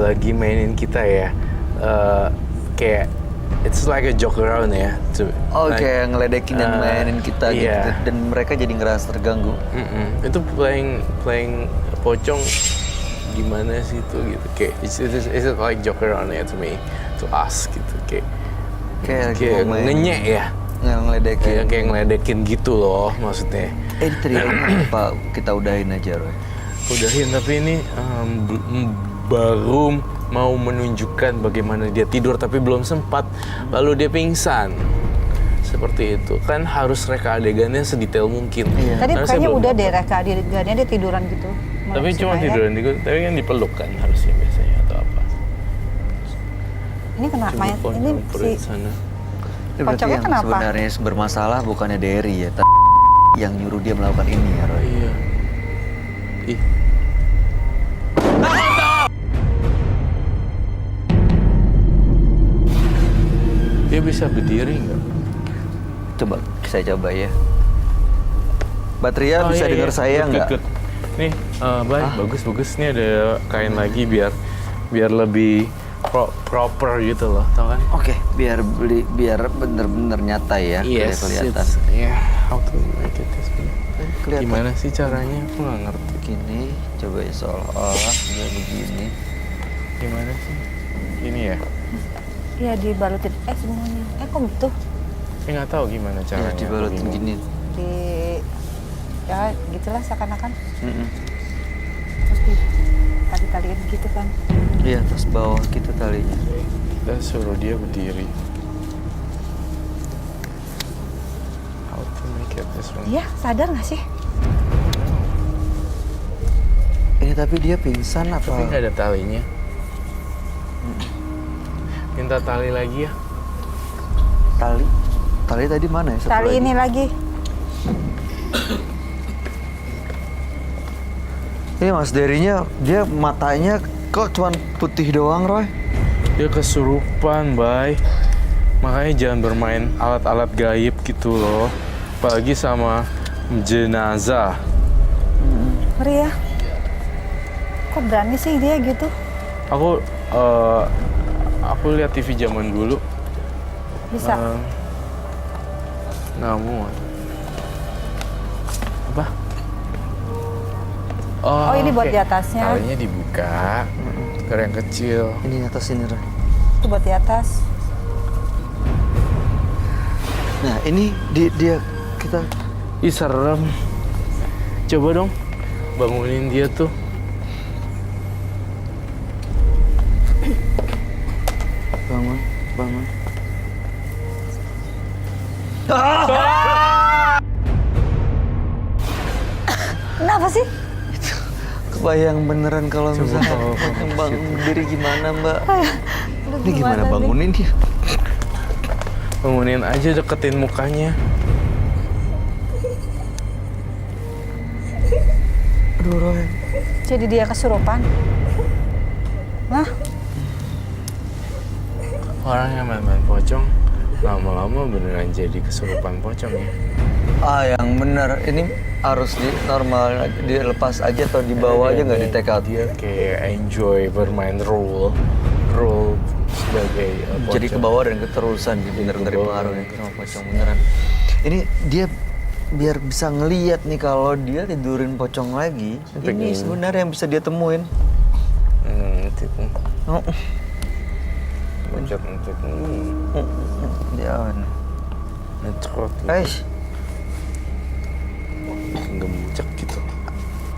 lagi mainin kita ya. Kayak, it's like a joke around ya. Oh, kayak ngeledekin dan mainin kita gitu. iya. Dan mereka jadi ngerasa terganggu. Itu playing pocong gimana sih itu gitu. Kayak, it's like joke around ya to me, to us gitu. Kayak mau main- ngenyek ya. Ngeledekin. Kayak ngeledekin gitu loh maksudnya. Ini tadi apa kita udahin aja, Roy? Udahin, tapi ini baru mau menunjukkan bagaimana dia tidur tapi belum sempat, lalu dia pingsan. Seperti itu. Kan harus reka adegannya sedetail mungkin. Iya. Tadi Karena saya kayaknya belum udah dapat. deh reka adegannya dia tiduran gitu. Tapi Malam cuma Sinaya. tiduran tapi kan dipeluk kan harusnya biasanya atau apa. Ini kenapa? Coba phone Ini number si di sana. Ini berarti Pocongnya yang kenapa? sebenarnya bermasalah bukannya Derry ya, tapi yang nyuruh dia melakukan ini ya, Roy. Iya. Ih. Dia bisa berdiri nggak? Coba saya coba ya. Batria bisa iya, dengar iya. saya Good, nggak? good, good. Nih, bagus. Nih ada kain lagi biar lebih proper gitu loh, tau kan? Oke, biar bener-bener nyata ya, biar kelihatan. Yeah, how to make it this way. Kelihatan. Gimana sih caranya? Aku nggak ngerti. Begini, coba ya seolah-olah dia begini. Gimana sih? Ini ya? Iya dibalutin semuanya. Kok gitu? Nggak tahu gimana Ya, caranya. dibalutin aku bingung. gini. Di ya gitulah seakan-akan Mm-mm. terus ditali-taliin gitu kan. Iya, terus bawah gitu talinya. Kita suruh dia berdiri. How to make it this way? Iya, sadar nggak sih? Ini tapi dia pingsan apa? Tapi nggak ada talinya. Minta tali lagi ya. Tali tadi mana ya? Satu Tali lagi. ini lagi. Ini Mas Derinya, dia matanya kok cuman putih doang, Roy? Dia kesurupan, Bay. Makanya jangan bermain alat-alat gaib gitu loh. Apalagi sama jenazah. Ngeri ya. Kok berani sih dia gitu? Aku lihat TV zaman dulu. Bisa. Namun apa? Oh, ini buat oke. di atasnya. Talinya dibuka. Tukar yang kecil. Ini atas ini, Roy. Itu buat di atas. Nah, ini dia kita Ih, serem. Coba dong bangunin dia tuh. bangun. Kenapa sih? Kebayang beneran kalau misalnya bangun diri gimana, Mbak? Ini gimana nih? bangunin dia? Bangunin aja, deketin mukanya. Aduh, Roy. Jadi dia kesurupan. Hah? Orang yang main-main pocong lama-lama beneran jadi kesurupan pocong ya. Yang bener. Ini harus normal dilepas aja atau dibawa aja nggak di take out? Dia kayak enjoy bermain role sebagai pocong. Jadi ke bawah dan keterusan bener-bener pengaruhnya sama pocong beneran. Ini dia biar bisa ngeliat nih kalau dia tidurin pocong lagi. Ini sebenarnya yang bisa dia temuin. Itu. Oh. Loncat. Jangan. Ngecrot. Guys, Gemcek gitu.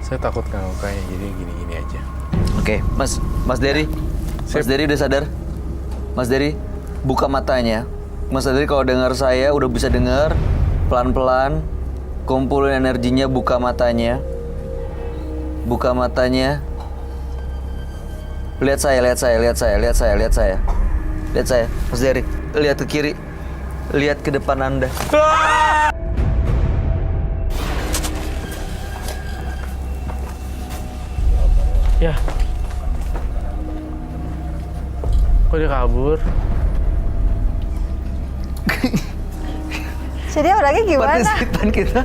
Saya takut kalau kayak jadi gini-gini aja. Oke, Mas Dery. Mas Dery udah sadar? Mas Dery, buka matanya. Mas Dery kalau dengar saya udah bisa dengar. Pelan-pelan kumpulin energinya, buka matanya. Buka matanya. Lihat saya. Lihat saya. Mas Dery, lihat ke kiri. Lihat ke depan Anda. Ya. Kok dia kabur? Jadi orangnya gimana? Partisipan kita,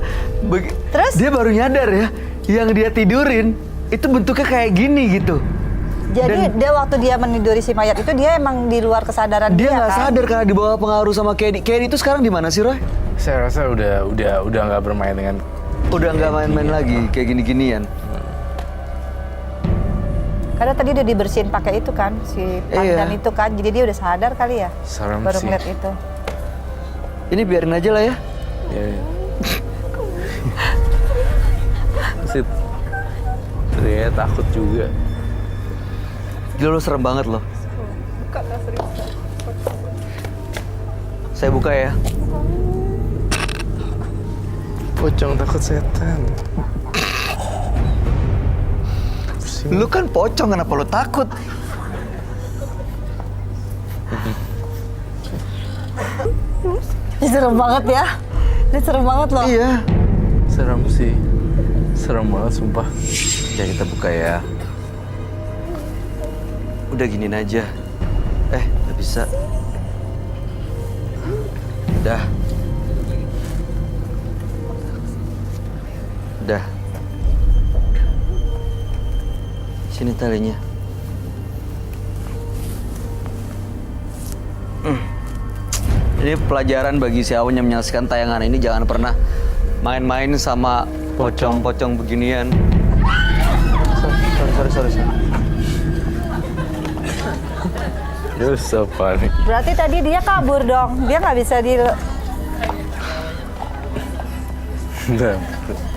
Terus? dia baru nyadar ya, yang dia tidurin itu bentuknya kayak gini gitu. Jadi Dan- dia waktu dia meniduri si mayat itu dia emang di luar kesadaran dia, Dia nggak kan? sadar karena di bawah pengaruh sama Kedi. Kedi itu sekarang di mana sih, Roy? Saya rasa udah nggak bermain dengan. Udah nggak main-main lagi kayak gini-ginian. Karena tadi udah dibersihin pakai itu kan, si pandan Iya. itu kan. Jadi dia udah sadar kali ya. Serem Baru sih. ngeliat itu. Ini biarin aja lah ya. Ya. Sih. Dia takut juga. Gila, lo serem banget loh. Saya buka ya. Pocong takut setan. Lu kan pocong, kenapa lo takut? Ini serem banget ya. Ini serem banget loh. Iya. Serem sih. Serem banget sumpah. Ya kita buka ya. Udah giniin aja. Nggak bisa. Udah. Udah. Sini talinya. Ini pelajaran bagi siapa yang menyaksikan tayangan ini, jangan pernah main-main sama pocong-pocong beginian. Sorry. Dosa panik. Berarti tadi dia kabur dong. Dia nggak bisa di...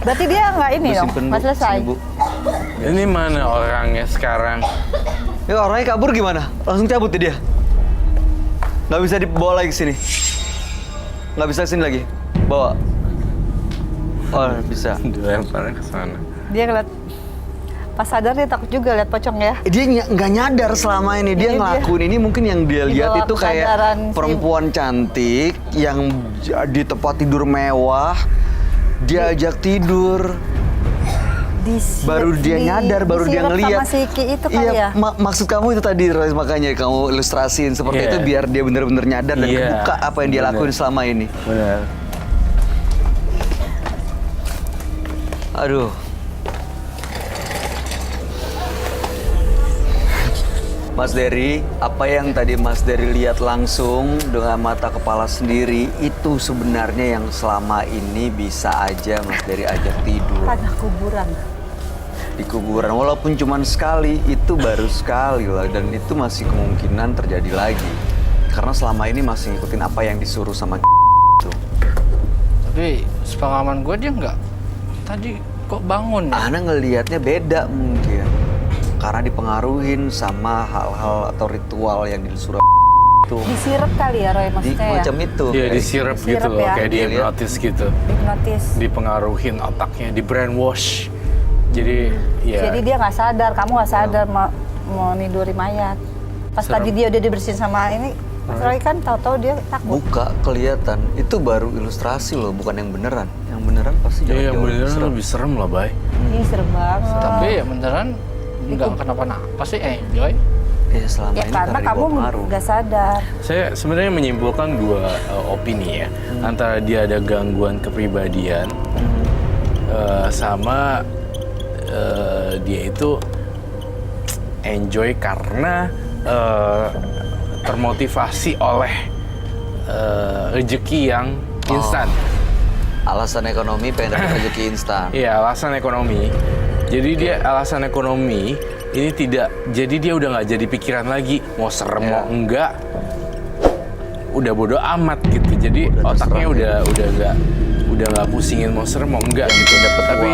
Berarti dia nggak ini dong. Simpen, Bu. Nggak selesai. Sini, Bu. Ini mana orangnya sekarang? Ya orangnya kabur gimana? Langsung cabut ya dia? Nggak bisa dibawa lagi ke sini? Nggak bisa sini lagi? Bawa? Oh, bisa. Dilempar ke sana. Dia ngeliat... Pas sadar dia takut juga lihat pocong ya. Dia nggak nyadar selama ini. Dia Ini ngelakuin ini mungkin yang dia Di lihat bawah itu kayak kesadaran si- perempuan cantik yang di tempat tidur mewah. Dia ajak tidur. Baru dia nyadar, baru dia disirep ngeliat. sama si Ki itu kali Iya, ya? maksud kamu itu tadi, Roy, makanya kamu ilustrasiin seperti Iya. itu biar dia benar-benar nyadar dan Iya, kebuka apa yang dia bener. lakuin selama ini. Benar. Aduh. Mas Dery, apa yang tadi Mas Dery lihat langsung dengan mata kepala sendiri itu sebenarnya yang selama ini bisa aja Mas Dery ajak tidur Tanah kuburan. di kuburan. Walaupun cuma sekali, itu baru sekali lah dan itu masih kemungkinan terjadi lagi. Karena selama ini masih ngikutin apa yang disuruh sama itu. Tapi sepengalaman gue dia nggak. Tadi kok bangun ya? Ana ngelihatnya beda mungkin. Karena dipengaruhin sama hal-hal atau ritual yang disuruh itu. Disirep kali ya Roy maksudnya ya? Macam itu. Iya, disirep gitu Disirep loh, ya. kayak di Dia lihat. hipnotis gitu. Hipnotis. Dipengaruhin otaknya, di brainwash. Jadi, ya. Jadi dia nggak sadar, kamu nggak sadar mau niduri mayat. Pas Serem. tadi dia udah dibersihin sama ini, Mas Roy kan tahu-tahu dia takut. Buka kelihatan. Itu baru ilustrasi loh, bukan yang beneran. Yang beneran pasti Ya, yang jauh-jauh beneran serem. lebih serem lah, Bay. Ih serem banget. Tapi ya beneran nggak kenapa-napa sih, enjoy. Ya selama Ya ini karena di kamu bawah pengaruh. nggak sadar. Saya sebenarnya menyimpulkan dua opini ya. Antara dia ada gangguan kepribadian sama dia itu enjoy karena termotivasi oleh rezeki yang instan. Alasan ekonomi pengen dapat rezeki instan. Iya, alasan ekonomi. Jadi dia alasan ekonomi ini tidak. Jadi dia udah nggak jadi pikiran lagi mau serem mau enggak. Udah bodo amat gitu. Jadi Udah otaknya terserah udah nggak pusingin mau serem mau enggak gitu. Tapi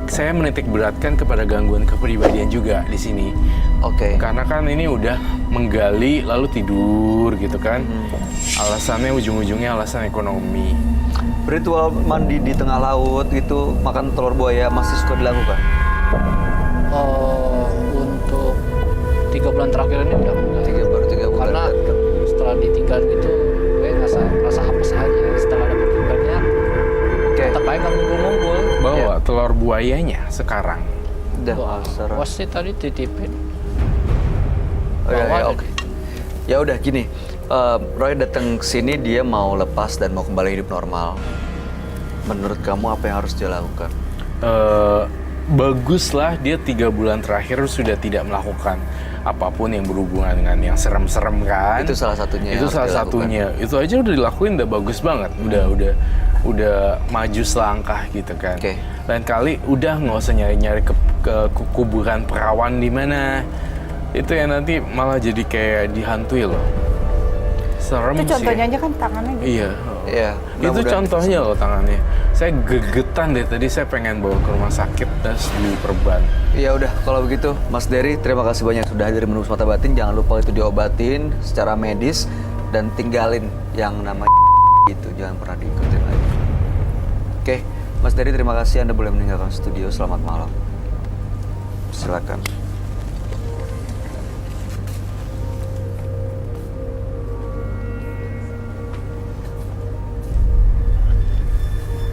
saya menitik beratkan kepada gangguan kepribadian juga di sini. Oke. Karena kan ini udah menggali lalu tidur gitu kan. Alasannya ujung-ujungnya alasan ekonomi. Ritual mandi di tengah laut gitu, makan telur buaya masih suka dilakukan? Untuk 3 bulan terakhir ini udah enggak. Baru 3 bulan. Karena setelah ditinggal gitu, gue rasa hapus aja. Setelah ada bertinggalnya, Oke. tetap aja nggak ngumpul-ngumpul. Bawa telur buayanya sekarang Udah, nggak usah, Roy. Bos sih tadi titipin. Oh, ya, Bawa ya, aja. oke. Ya udah gini, Roy datang ke sini dia mau lepas dan mau kembali hidup normal. Menurut kamu apa yang harus dia lakukan? Baguslah dia 3 bulan terakhir sudah tidak melakukan apapun yang berhubungan dengan yang serem-serem kan. Itu salah satunya. Itu yang harus salah dilakukan. satunya. Itu aja udah dilakuin udah bagus banget. Udah maju selangkah gitu kan. Oke. Lain kali udah nggak usah nyari-nyari ke kuburan perawan di mana. Itu yang nanti malah jadi kayak dihantui loh. Serem Itu sih. contohnya aja kan tangannya gitu. Iya. Iya. Itu mudah-mudahan contohnya loh tangannya. Saya gegetan deh tadi, saya pengen bawa ke rumah sakit terus diperban. Ya udah, kalau begitu Mas Dery, terima kasih banyak sudah hadir menembus mata batin. Jangan lupa itu diobatin secara medis dan tinggalin yang namanya itu, jangan pernah diikutin lagi. Oke, Mas Dery, terima kasih. Anda boleh meninggalkan studio. Selamat malam. Silakan.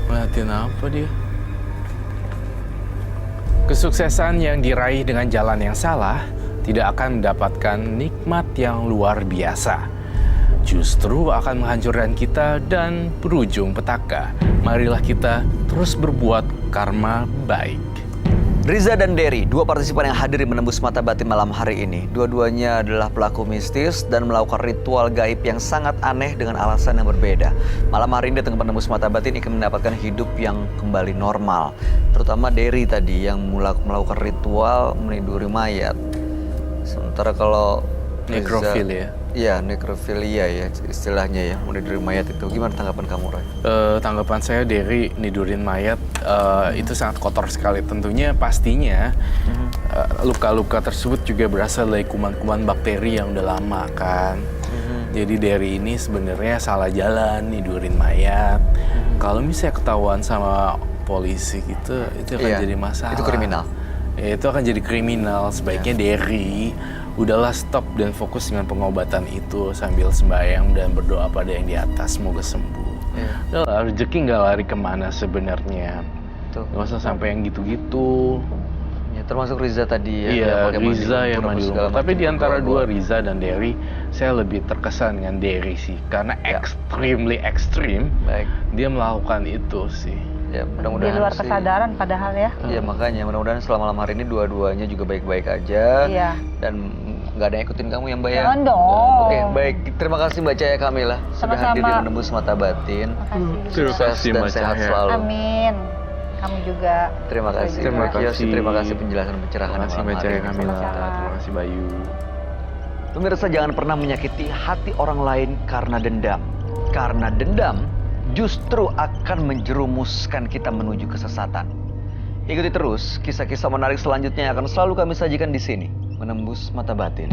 Ngeliatin apa dia? Kesuksesan yang diraih dengan jalan yang salah tidak akan mendapatkan nikmat yang luar biasa. Justru akan menghancurkan kita dan berujung petaka. Marilah kita terus berbuat karma baik. Riza dan Dery, dua partisipan yang hadir di menembus mata batin malam hari ini. Dua-duanya adalah pelaku mistis dan melakukan ritual gaib yang sangat aneh dengan alasan yang berbeda. Malam hari ini datang ke menembus mata batin ingin mendapatkan hidup yang kembali normal. Terutama Dery tadi yang melakukan ritual meniduri mayat. Sementara kalau Riza- Nekrofilia. Iya, nekrofilia ya istilahnya ya, meniduri mayat itu. Gimana tanggapan kamu, Roy? Tanggapan saya dari nidurin mayat itu sangat kotor sekali. Tentunya pastinya luka-luka tersebut juga berasal dari kuman-kuman bakteri yang udah lama kan. Jadi dari ini sebenarnya salah jalan nidurin mayat. Kalau misalnya ketahuan sama polisi gitu, itu akan Iya, jadi masalah. itu kriminal. Ya, itu akan jadi kriminal. Sebaiknya Dery udahlah stop dan fokus dengan pengobatan itu sambil sembahyang dan berdoa pada yang di atas semoga sembuh. Iya. Udahlah, rezeki nggak lari kemana sebenarnya. Tuh. Nggak usah sampai yang gitu-gitu. Ya, termasuk Riza tadi ya. Iya, pakai mandi Riza yang lumpur mandi apa segala lumpur. Tapi macam. di antara Gua- dua Riza dan Dery, saya lebih terkesan dengan Dery sih, karena Ya. extremely extreme. Baik. Dia melakukan itu sih. Ya, Di mudah-mudahan luar sih- kesadaran padahal ya. Iya, makanya mudah-mudahan selama malam hari ini dua-duanya juga baik-baik aja. Iya. Dan nggak ada yang ikutin kamu ya, Mbak ya? Jangan dong. Oke, baik. Terima kasih Mbak Cahaya Kamila sudah Sama-sama. hadir di menembus mata batin. Makasih. Terima Sukses kasih, dan Mbak sehat Cahaya. selalu. Amin. Kamu juga. Terima kasih. Terima Mbak Kiyoshi, kasih. terima kasih penjelasan pencerahan Terima kasih malam Mbak hari Cahaya ini. Kamila. Sama-sama. Terima kasih Bayu. Pemirsa, jangan pernah menyakiti hati orang lain karena dendam. Karena dendam justru akan menjerumuskan kita menuju kesesatan. Ikuti terus kisah-kisah menarik selanjutnya yang akan selalu kami sajikan di sini, menembus mata batin.